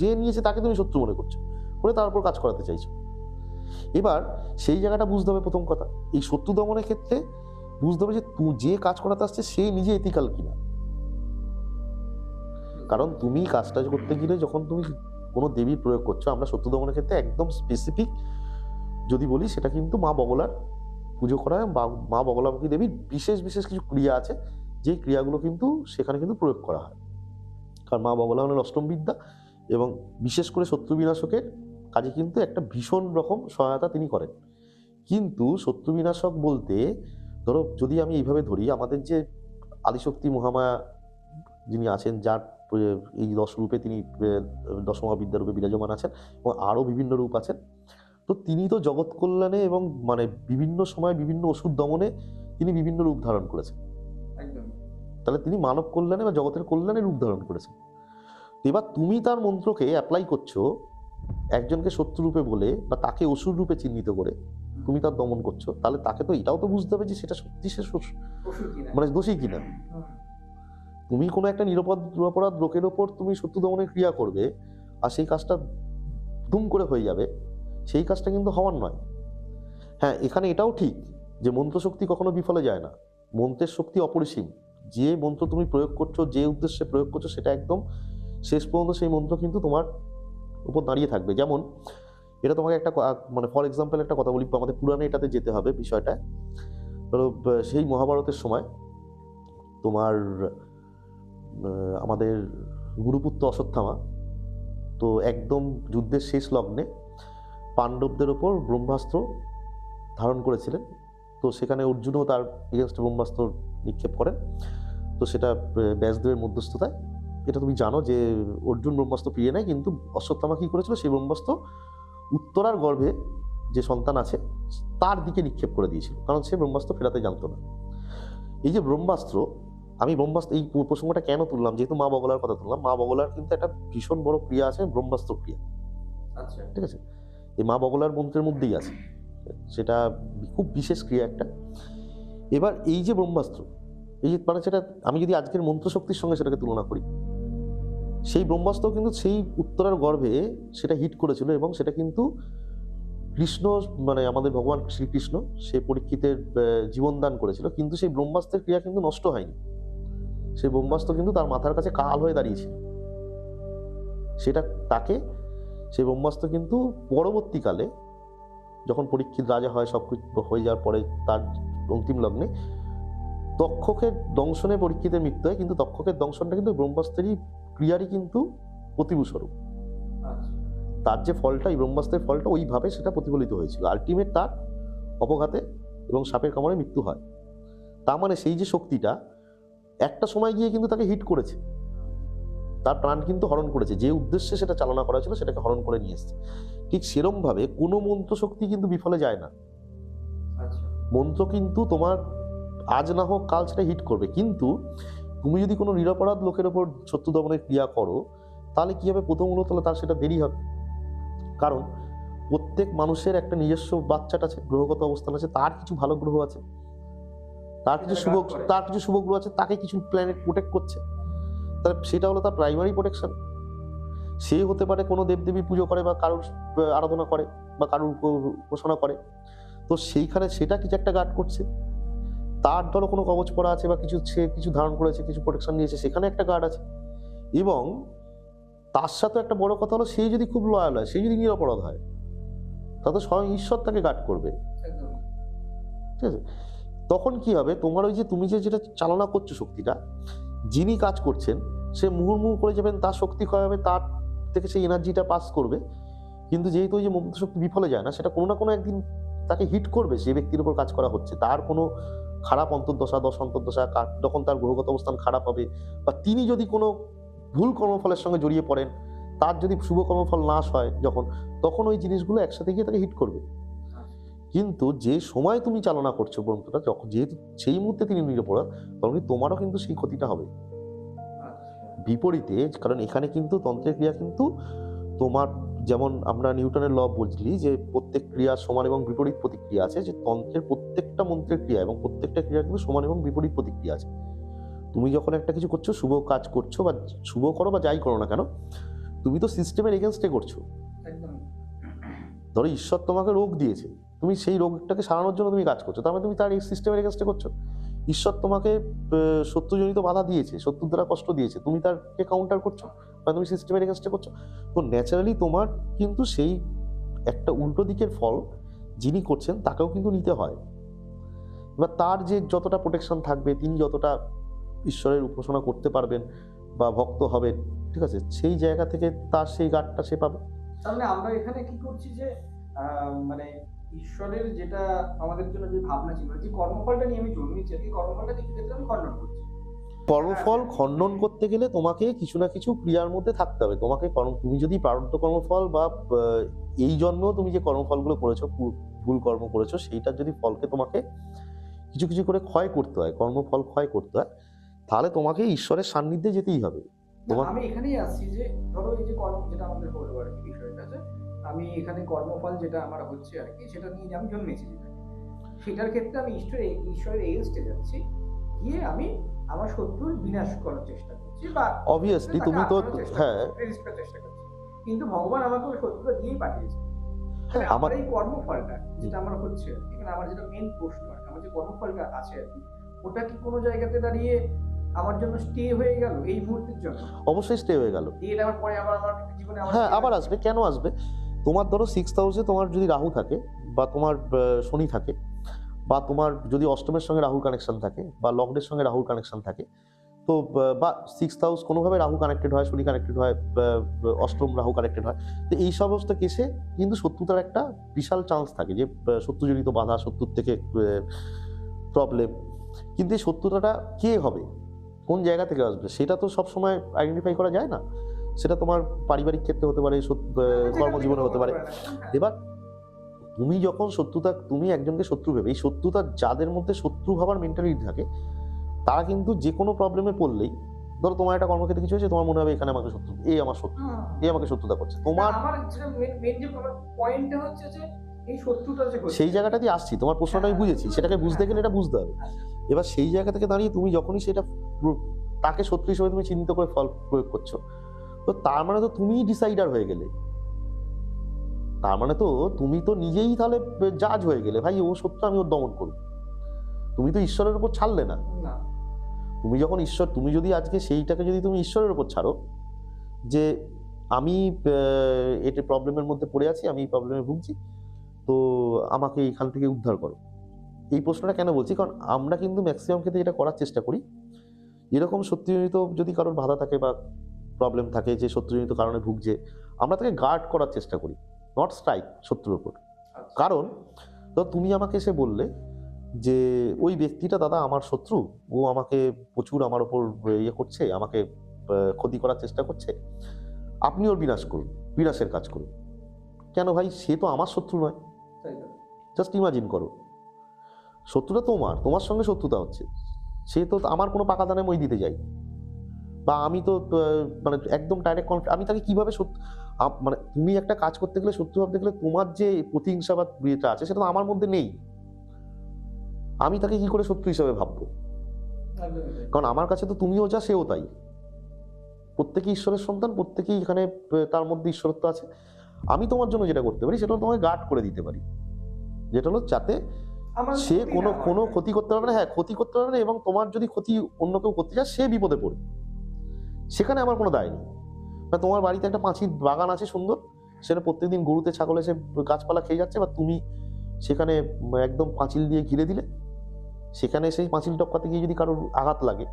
যে নিয়েছে তাকে তুমি শত্রু মনে করছো, করে তার উপর কাজ করাতে চাইছো। এবার সেই জায়গাটা বুঝতে হবে। প্রথম কথা, এই শত্রু দমনের ক্ষেত্রে বুঝতে হবে যে যে কাজ করাতে আসছে সেই নিজে এথিক্যাল কিনা। কারণ তুমি কাজটা করতে গেলে যখন তুমি কোনো দেবীর প্রয়োগ করছো, আমরা শত্রু দমনের ক্ষেত্রে একদম স্পেসিফিক যদি বলি, সেটা কিন্তু মা বগলার পুজো করা হয়। মা বগলামুখী দেবীর বিশেষ বিশেষ কিছু ক্রিয়া আছে, যে ক্রিয়াগুলো কিন্তু সেখানে কিন্তু প্রয়োগ করা হয়। কারণ মা বগলা হলেন অষ্টম বিদ্যা, এবং বিশেষ করে শত্রু বিনাশকের কাজে কিন্তু একটা ভীষণ রকম সহায়তা তিনি করেন। কিন্তু শত্রু বিনাশক বলতে ধরো যদি আমি এইভাবে ধরি, আমাদের যে আদিশক্তি মহামায়া যিনি আছেন, যার এই 10 রূপে তিনি দশমহাবিদ্যা রূপে বিরাজমান আছেন, এবং আরও বিভিন্ন রূপ আছেন, তো তিনি তো জগৎ কল্যাণে এবং মানে বিভিন্ন সময় বিভিন্ন অসুর দমনে তিনি বিভিন্ন রূপ ধারণ করেছেন। তাহলে তিনি মানব কল্যাণে বা জগতের কল্যাণে রূপ ধারণ করেছেন। এবার তুমি তার মন্ত্রকে অ্যাপ্লাই করছো একজনকে শত্রু রূপে বলে বা তাকে অসুর রূপে চিহ্নিত করে তুমি তার দমন করছো, তাহলে তাকে তো এটাও তো বুঝতে হবে যে সেটা সত্যি সে মানে দোষী কিনা। তুমি কোনো একটা নিরপরাধ লোকের ওপর তুমি শত্রু দমনের ক্রিয়া করবে আর সেই কাজটা দুম করে হয়ে যাবে, সেই কাজটা কিন্তু হওয়ার নয়। হ্যাঁ, এখানে এটাও ঠিক যে মন্ত্রশক্তি কখনো বিফলে যায় না, মন্ত্রের শক্তি অপরিসীম। যে মন্ত্র তুমি প্রয়োগ করছো, যে উদ্দেশ্যে প্রয়োগ করছো, সেটা একদম শেষ পর্যন্ত সেই মন্ত্র কিন্তু তোমার উপর দাঁড়িয়ে থাকবে। যেমন এটা তোমাকে একটা মানে ফর এক্সাম্পল একটা কথা বলি, আমাদের পুরাণে এটাতে যেতে হবে বিষয়টা। ধরো সেই মহাভারতের সময় তোমার আমাদের গুরুপুত্র অশ্বত্থামা তো একদম যুদ্ধের শেষ লগ্নে পাণ্ডবদের ওপর ব্রহ্মাস্ত্র ধারণ করেছিলেন। তো সেখানে অর্জুনও তার এগেনস্টে ব্রহ্মাস্ত্র নিক্ষেপ করেন। তো সেটা ব্যাসদেবের মধ্যস্থতায়, এটা তুমি জানো যে অর্জুন ব্রহ্মাস্ত্র ফিরিয়ে নেয়, কিন্তু অশ্বত্থামা কী করেছিল, সেই ব্রহ্মাস্ত্র উত্তরার গর্ভে যে সন্তান আছে তার দিকে নিক্ষেপ করে দিয়েছিল, কারণ সে ব্রহ্মাস্ত্র ফেরাতে জানতো না। এই যে ব্রহ্মাস্ত্র, আমি ব্রহ্মাস্ত্র এই প্রসঙ্গটা কেন তুললাম, যেহেতু মা বগলার কথা তুললাম, মা বগলার কিন্তু একটা ভীষণ বড় ক্রিয়া আছে, ব্রহ্মাস্ত্র ক্রিয়া।
আচ্ছা,
ঠিক আছে, এই মা বগলার মন্ত্রের মধ্যেই আছে, সেটা খুব বিশেষ ক্রিয়া একটা। এবার এই যে ব্রহ্মাস্ত্র, এই যে মানে সেটা আমি যদি আজকের মন্ত্রশক্তির সঙ্গে সেটাকে তুলনা করি, সেই ব্রহ্মাস্ত্র কিন্তু সেই উত্তরার গর্ভে সেটা হিট করেছিল, এবং সেটা কিন্তু কৃষ্ণ মানে আমাদের ভগবান শ্রীকৃষ্ণ সে পরীক্ষিতের জীবন দান করেছিল, কিন্তু সেই ব্রহ্মাস্ত্রের ক্রিয়া কিন্তু নষ্ট হয়নি। সেই ব্রহ্মাস্ত্র কিন্তু তার মাথার কাছে কাল হয়ে দাঁড়িয়েছিল। সেটা তাকে সেই ব্রহ্মাস্ত্র কিন্তু পরবর্তীকালে যখন পরীক্ষিত রাজা হয়, সব কিছু হয়ে যাওয়ার পরে তার অন্তিম লগ্নে তক্ষকের দংশনে পরীক্ষিতের মৃত্যু হয়, কিন্তু তক্ষকের দংশনটা কিন্তু ব্রহ্মাস্ত্রেরই ক্রিয়ারই কিন্তু প্রতিভূস্বরূপ।
আচ্ছা,
তার যে ফলটা, এই ব্রহ্মাস্ত্রের ফলটা ওইভাবে সেটা প্রতিফলিত হয়েছিল। আলটিমেট তার অপঘাতে এবং সাপের কামড়ে মৃত্যু হয়। তার মানে সেই যে শক্তিটা একটা সময় গিয়ে কিন্তু তাকে হিট করেছে, তার প্রাণ কিন্তু হরণ করেছে, যে উদ্দেশ্যে সেটা চালনা করা ছিল সেটাকে হরণ করে নিয়ে এসছে। ঠিক সেরমভাবে কোনো মন্ত্র শক্তি কিন্তু বিফলে যায় না।
আচ্ছা,
মন্ত্র কিন্তু তোমার আজ না হোক কাল সেটা হিট করবে, কিন্তু তুমি যদি কোনো নিরপরাধ লোকের ওপর শত্রু দমনের ক্রিয়া করো, তাহলে কি হবে, প্রথমত তাহলে তার সেটা দেরি হবে। কারণ প্রত্যেক মানুষের একটা নিজস্ব বাচ্চাটা আছে, গ্রহগত অবস্থান আছে, তার কিছু ভালো গ্রহ আছে, তার কিছু শুভ গ্রহ আছে, তাকে কিছু প্ল্যানেট প্রোটেক্ট করছে। তাহলে সেটা হলো তার প্রাইমারি প্রোটেকশন। সে হতে পারে কোনো দেবদেবী পুজো করে বা কারুর আরাধনা করে বা কারুর উপাসনা করে, তো সেইখানে সেটা কিছু একটা গার্ড করছে। তার ধরো কোনো কবচ পরা আছে বা কিছু, সে কিছু ধারণ করেছে, কিছু প্রোটেকশন নিয়েছে, সেখানে একটা গার্ড আছে। এবং তার সাথে একটা বড় কথা হলো, সেই যদি খুব লয়াল হয়, সেই যদি নিরপরাধ হয়, তাতে স্বয়ং ঈশ্বর তাকে গার্ড করবে।
একদম।
ঠিক আছে, তখন কি হবে, তোমার ওই যে তুমি যেটা চালনা করছো শক্তিটা, যিনি কাজ করছেন সে মুহুর্মুহু করে যাবেন, তার শক্তি ক্ষয় হবে, তার থেকে সেই এনার্জিটা পাস করবে। কিন্তু যেহেতু ওই যে মন্ত্র শক্তি বিফলে যায় না, সেটা কোনো না কোনো একদিন তাকে হিট করবে। যে ব্যক্তির উপর কাজ করা হচ্ছে তার কোনো খারাপ অন্তর্দশা, দশ অন্তর্দশা, যখন তার গ্রহগত অবস্থান খারাপ হবে, বা তিনি যদি কোনো ভুল কর্মফলের সঙ্গে জড়িয়ে পড়েন, তার যদি শুভ কর্মফল নাশ হয় যখন, তখন ওই জিনিসগুলো একসাথে গিয়ে তাকে হিট করবে। কিন্তু যে সময় তুমি চালনা করছো গ্রন্থটা, যখন যেহেতু সেই মুহূর্তে তিনি নিরপরাধ, তখন তোমারও কিন্তু সেই ক্ষতিটা হবে। বিপরীতে, কারণ এখানে কিন্তু তন্ত্রের ক্রিয়া কিন্তু তোমার, যেমন আমরা নিউটনের ল বুঝলি যে প্রত্যেক ক্রিয়ার সমান এবং বিপরীত প্রতিক্রিয়া আছে, যে তন্ত্রের প্রত্যেকটা মন্ত্রের ক্রিয়া এবং প্রত্যেকটা ক্রিয়ার কিন্তু সমান এবং বিপরীত প্রতিক্রিয়া আছে। তুমি যখন একটা কিছু করছো, শুভ কাজ করছো বা শুভ করো বা যাই করো না কেন, তুমি তো সিস্টেমের এগেনস্টে করছো।
একদম।
ধরো ঈশ্বর তোমাকে রোগ দিয়েছে, তুমি সেই রোগটাকে সারানোর জন্য তুমি কাজ করছো, তার মানে তুমি তার এই সিস্টেমের এগেনস্টে করছো। ঈশ্বর তোমাকে শত্রুজনিত বাধা দিয়েছে, শত্রুর দ্বারা কষ্ট দিয়েছে, তুমি তারকে কাউন্টার করছো, মানে তুমি সিস্টেমের এগেনস্টে করছো। তো ন্যাচারালি তোমার কিন্তু সেই একটা উল্টো দিকের ফল যিনি করছেন তাকেও কিন্তু নিতে হয়। এবার তার যে যতটা প্রোটেকশন থাকবে, তিনি যতটা ঈশ্বরের উপাসনা করতে পারবেন বা ভক্ত হবেন, ঠিক আছে, সেই জায়গা থেকে তার সেই গার্ডটা সে পাবে।
তাহলে আমরা এখানে কি করছি যে মানে ঈশ্বরের যেটা আমাদের জন্য যে ভাবনা ছিল, যে কর্মফলটা নিয়ে আমি জন্মেছি, আর কি কর্মফলটা কিছু ক্ষেত্রে আমি খণ্ডন করছি।
কর্মফল খণ্ডন করতে গেলে তোমাকে কিছু না কিছু ক্রিয়ার মধ্যে থাকতে হবে। তোমাকে তুমি যদি প্রারব্ধ কর্মফল বা এই জন্মেও তুমি যে কর্মফলগুলো করেছো, ভুল কর্ম করেছো, সেইটার যদি ফলকে তোমাকে কিছু কিছু করে ক্ষয় করতে হয়, কর্মফল ক্ষয় করতে হয়, তাহলে তোমাকে ঈশ্বরের সান্নিধ্যে যেতেই হবে।
আমি এখানেই আসছি যে ধরো এই যে কর্ম যেটা আমাদের হলো আর কি, বিষয়টা যে আমি এখানে কর্মফল যেটা আমার হচ্ছে আর কি, সেটা নিয়ে আমি জন্মেছি যেটা, সেটার ক্ষেত্রে আমি ঈশ্বরের এগেনস্টে যাচ্ছি, গিয়ে আমি আমার শত্রুর বিনাশ করার চেষ্টা করছি বা
অবভিয়াসলি
তাকে
তুমি তো
আটকানোর চেষ্টা
হ্যাঁ
করছি, resist করার চেষ্টা করছি। কিন্তু ভগবান আমাকে ওই শত্রুটা দিয়েই পাঠিয়েছে।
হ্যাঁ
তাহলে
আমার
আমার এই কর্মফলটা যেটা আমার হচ্ছে আর কি, মানে আমার যেটা মেন প্রশ্ন আর কি, আমার যে কর্মফলটা আছে আর কি, ওটা কি কোনো জায়গাতে দাঁড়িয়ে আমার জন্য স্টে হয়ে গেল এই মুহূর্তের জন্য?
অবশ্যই স্টে হয়ে গেল।
এটা আমার পরে আবার আমার জীবনে
হ্যাঁ আবার আসবে, কেন আসবে? তোমার ধরো 6th হাউসে তোমার যদি রাহু থাকে বা তোমার শনি থাকে বা তোমার যদি অষ্টমের সঙ্গে রাহুর কানেকশন থাকে বা লগ্নের সঙ্গে রাহুর কানেকশন থাকে, তো বা 6th হাউস কোনোভাবে রাহু কানেক্টেড হয়, শনি কানেক্টেড হয়, অষ্টম রাহু কানেক্টেড হয়, তো এই সমস্ত কেসে কিন্তু শত্রুতার একটা বিশাল চান্স থাকে যে শত্রুজনিত বাধা, শত্রুর থেকে প্রবলেম। কিন্তু এই শত্রুতাটা কে হবে, কোন জায়গা থেকে আসবে, সেটা তো সবসময় আইডেন্টিফাই করা যায় না। সেটা তোমার পারিবারিক ক্ষেত্রে হতে পারে, কর্মজীবনে হতে পারে। এবার তুমি যখন শত্রুতা, তুমি একজনকে শত্রু ভেবে, এই শত্রুতা যাদের মধ্যে শত্রু ভাবার মেন্টালিটি থাকে, তারা কিন্তু যে কোনো প্রবলেমে পড়লেই, ধরো তোমার একটা কর্মক্ষেত্রে কিছু হয়েছে, তোমার মনে হবে এখানে আমাকে শত্রু, এই আমার শত্রু, এই আমাকে শত্রুতা করছে তোমার।
আমার যেটা মেন যে পয়েন্টটা হচ্ছে যে এই শত্রুটা যে হচ্ছে,
সেই জায়গাটাতে আসছি, তোমার প্রশ্নটা আমি বুঝেছি, সেটাকে বুঝতে গেলে এটা বুঝতে হবে। এবার সেই জায়গা থেকে দাঁড়িয়ে তুমি যখনই সেটা তাকে শত্রু হিসেবে তুমি চিহ্নিত করে ফল প্রয়োগ করছো, তো তার মানে তো তুমিই ডিসাইডার হয়ে গেলে, তার মানে তো তুমি তো নিজেই তাহলে জাজ হয়ে গেলে, ভাই ও শত্রু, আমি ওর দমন করব। তুমি তো ঈশ্বরের উপর ছাড়লে না।
না
তুমি যখন ঈশ্বর, তুমি যদি আজকে সেইটাকে যদি তুমি ঈশ্বরের উপর ছাড়ো যে আমি এটা প্রবলেমের মধ্যে পড়ে আছি, আমি এই প্রবলেমে ভুগছি, তো আমাকে এইখান থেকে উদ্ধার করো। এই প্রশ্নটা কেন বলছি, কারণ আমরা কিন্তু ম্যাক্সিমাম ক্ষেত্রে যেটা করার চেষ্টা করি, এরকম শত্রুজনিত যদি কারোর বাধা থাকে বা প্রবলেম থাকে, যে শত্রুজনিত কারণে ভুগছে, আমরা তাকে গার্ড করার চেষ্টা করি, নট স্ট্রাইক শত্রুর উপর। কারণ তো তুমি আমাকে এসে বললে যে ওই ব্যক্তিটা দাদা আমার শত্রু, ও আমাকে প্রচুর আমার ওপর ইয়ে করছে, আমাকে ক্ষতি করার চেষ্টা করছে, আপনি ওর বিনাশ করুন, বিনাশের কাজ করুন। কেন ভাই, সে তো আমার শত্রু নয়।
তাই তো।
জাস্ট ইমাজিন করো, শত্রুটা তোমার, তোমার সঙ্গে শত্রুতা হচ্ছে, সে তো আমার কোনো পাকা দানে মই দিতে যাই, বা আমি তো মানে একদম ডাইরেক্ট আমি তাকে কিভাবে মানে তুমি একটা কাজ করতে গেলে, শত্রু ভাবতে গেলে, তোমার যে প্রতিহিংসা বা ইয়েটা আছে সেটা তো আমার মধ্যে নেই, আমি তাকে কি করে শত্রু হিসাবে ভাববো?
একদমই তাই।
কারণ আমার কাছে তো তুমিও যা, সেও তাই, প্রত্যেকেই ঈশ্বরের সন্তান, প্রত্যেকেই এখানে তার মধ্যে ঈশ্বরত্ব আছে। আমি তোমার জন্য যেটা করতে পারি সেটা হলো তোমাকে গার্ড করে দিতে পারি, যেটা হলো যাতে
আমার
সে
ক্ষতি
কোনো
না হয়।
কোনো ক্ষতি করতে পারবে না। হ্যাঁ, ক্ষতি করতে পারবে না, এবং তোমার যদি ক্ষতি অন্য কেউ করতে চায়, সে বিপদে পড়বে, সেখানে আমার কোনো দায় নেই। বা তোমার বাড়িতে একটা পাঁচিল বাগান আছে সুন্দর, সেটা প্রত্যেকদিন গরুতে ছাগলে সে গাছপালা খেয়ে যাচ্ছে, বা তুমি সেখানে একদম পাঁচিল দিয়ে ঘিরে দিলে, সেখানে সেই পাঁচিল টপকাতে গিয়ে যদি কারোর আঘাত লাগে,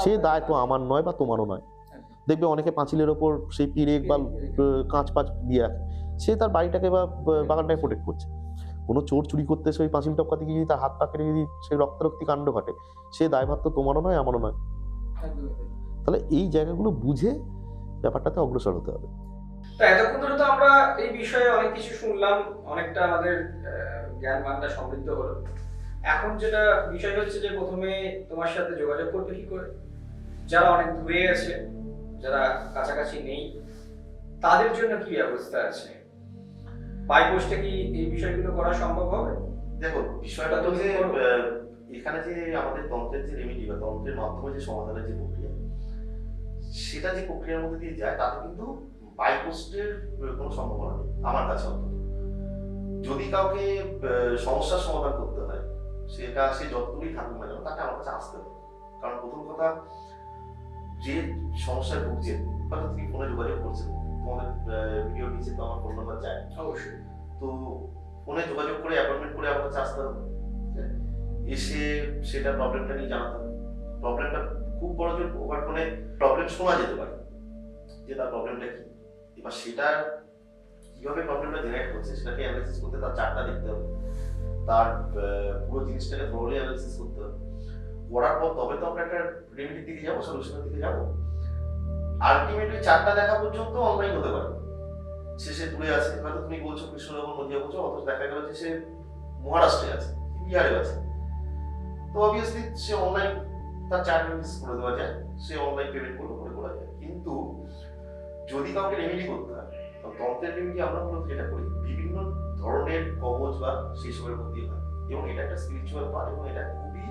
সে দায় তো আমার নয় বা তোমারও নয়। দেখবে অনেকে পাঁচিলের ওপর সেই পিরেক বা কাঁচ পাঁচ দিয়ে রাখে, সে তার বাড়িটাকে বা বাগানটাকে প্রোটেক্ট করছে। কোনো চোর চুরি করতে এসে ওই পাঁচিল টপকাতে গিয়ে যদি তার হাত পা কেটে যদি সেই রক্তারক্তি কাণ্ড ঘটে, সে দায়ভার তো তোমারও নয়, আমারও নয়।
একদমই তাই।
তাহলে এই জায়গাগুলো বুঝে ব্যাপারটাতে অগ্রসর হতে হবে।
তো এতক্ষণ ধরে তো আমরা এই বিষয়ে অনেক কিছু শুনলাম, অনেকটা আমাদের জ্ঞান ভান্ডার সমৃদ্ধ হলো। এখন যেটা বিষয় হচ্ছে যে প্রথমে তোমার সাথে যোগাযোগ করবে কি করে, যারা অনেক দূরে আছে, যারা কাছাকাছি নেই, তাদের জন্য কি ব্যবস্থা আছে? বাই পোস্টে কি এই বিষয়গুলো করা সম্ভব হবে?
দেখো, বিষয়টা তো যে এখানে যে আমাদের তন্ত্রের যে রেমেডি বা তন্ত্রের মাধ্যমে যে সমাধানের যে প্রক্রিয়া, সেটা যে প্রক্রিয়ার মধ্যে দিয়ে যায়, তাতে কিন্তু বাই পোস্টের কোনো সম্ভাবনা নেই আমার কাছে অন্তত। যদি কাউকে সমস্যার সমাধান করতে হয়, সেটা সে যতদূরই থাকুক না কেন, তাকে আমার কাছে আসতে হবে। কারণ প্রথম কথা, যে সমস্যায় ভুগছেন, হয়তো তুমি ফোনে যোগাযোগ করছেন, তোমাদের ভিডিও নিচে তো আমার ফোন নাম্বার যায়
অবশ্যই।
তো ফোনে যোগাযোগ করে অ্যাপয়েন্টমেন্ট করে আমার কাছে আসতে হবে, এসে সেটা প্রবলেমটা নিয়ে জানাতে হবে। প্রবলেমটা খুব বড় জোর ওভার ফোনে প্রবলেম শোনা যেতে পারে যে তার প্রবলেমটা কি, এবার সেটা কিভাবে প্রবলেমটা জেনারেট করছে সেটাকে অ্যানালাইসিস করতে তার চার্টটা দেখতে হবে, তার পুরো জিনিসটাকে থ্রোলি অ্যানালাইসিস করতে হবে। করার পর তবে তো আমরা একটা রেমেডির দিকে যাবো, সলিউশনের দিকে যাবো। আলটিমেটলি চারটা দেখা পর্যন্ত অনলাইন হতে পারে, সে দূরে আছে, হয়তো তুমি বলছো কৃষ্ণনগর নদিয়া বলছো, অথচ দেখা গেল যে সে মহারাষ্ট্রে আছে, বিহারে আছে, তো অবভিয়াসলি সে অনলাইন তার চার্জ করে দেওয়া যায়, সে অনলাইন পেমেন্ট করে করা যায়। কিন্তু যদি কাউকে রেমেডি করতে হয়, তন্ত্রের রেমেডি আমরা মূলত যেটা করি, বিভিন্ন ধরনের কবচ বা সেই সবের মধ্যে হয়, এবং এটা একটা স্পিরিচুয়াল পার্ট, এবং এটা খুবই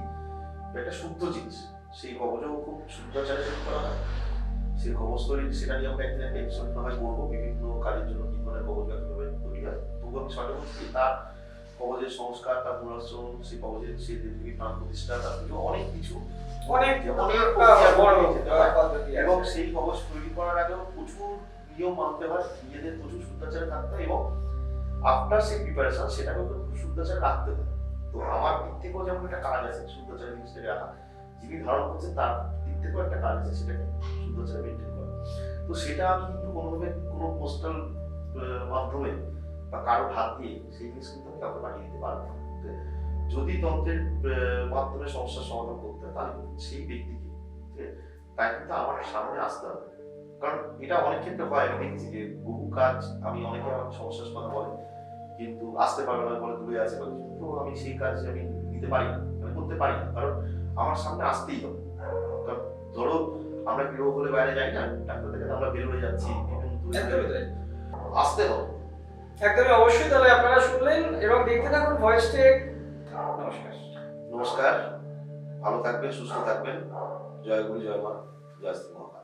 একটা শুদ্ধ জিনিস। সেই কবচও খুব শুদ্ধাচারে তৈরি করা হয়। সেই কবচ তৈরি সেটা নিয়ে আমরা একদিন একটা এপিসোড না হয় করবো, বিভিন্ন কাজের জন্য কি ধরনের কবচ বা কিভাবে তৈরি হয়। তবু আমি সঠিক বলছি তার কবচের সংস্কার, তার পুনর্বাসন, সেই কবচের সেই দেবী প্রাণ প্রতিষ্ঠা, তার পুজো, অনেক কিছু
অনেক
বড়
যেতে হয় পদ্ধতি আছে।
এবং সেই কবচ তৈরি করার আগেও প্রচুর নিয়ম মানতে হয়, নিজেদের প্রচুর শুদ্ধাচারে থাকতে হয় এবং আফটার সেই প্রিপারেশন সেটাকেও কিন্তু খুব শুদ্ধাচারে রাখতে হয়। তো আমার দিক থেকেও যেমন একটা কাজ আছে শুদ্ধাচারে জিনিসটাকে রাখা, যিনি ধারণ করছেন তার দিক থেকেও একটা কাজ আছে সেটাকে শুদ্ধাচারে মেনটেন করা। তো সেটা আমি কিন্তু কোনোভাবে কোনো পোস্টাল মাধ্যমে বা কারোর হাত দিয়ে সেই জিনিস কিন্তু আমি কাউকে বানিয়ে দিতে পারবো না। যদি তন্ত্রের মাধ্যমে সমস্যার সমাধান করতে হয় তাহলে কিন্তু সেই ব্যক্তিকে তাই কিন্তু আমার সামনে আসতে হবে। কারণ এটা অনেক ক্ষেত্রে হয়, আমি দেখছি যে বহু কাজ আমি অনেকে আমাকে সমস্যার কথা বলে কিন্তু আসতে পারবে না বলে দূরে আছে বা কিছু, তো আমি সেই কাজ আমি নিতে পারি না, আমি করতে পারি না, কারণ আমার সামনে আসতেই হবে। কারণ ধরো আমরা কি রোগ হলে বাইরে যাই না, ডাক্তার থেকে আমরা বের হয়ে যাচ্ছি,
একদমই তাই।
আসতে হবে।
একদমই অবশ্যই। তাহলে আপনারা শুনলেন এবং দেখতে থাকুন ভয়েস টেক। নমস্কার।
নমস্কার, ভালো থাকবেন, সুস্থ থাকবেন। জয় গুরু, জয় মা, জয় শ্রী মহাকাল।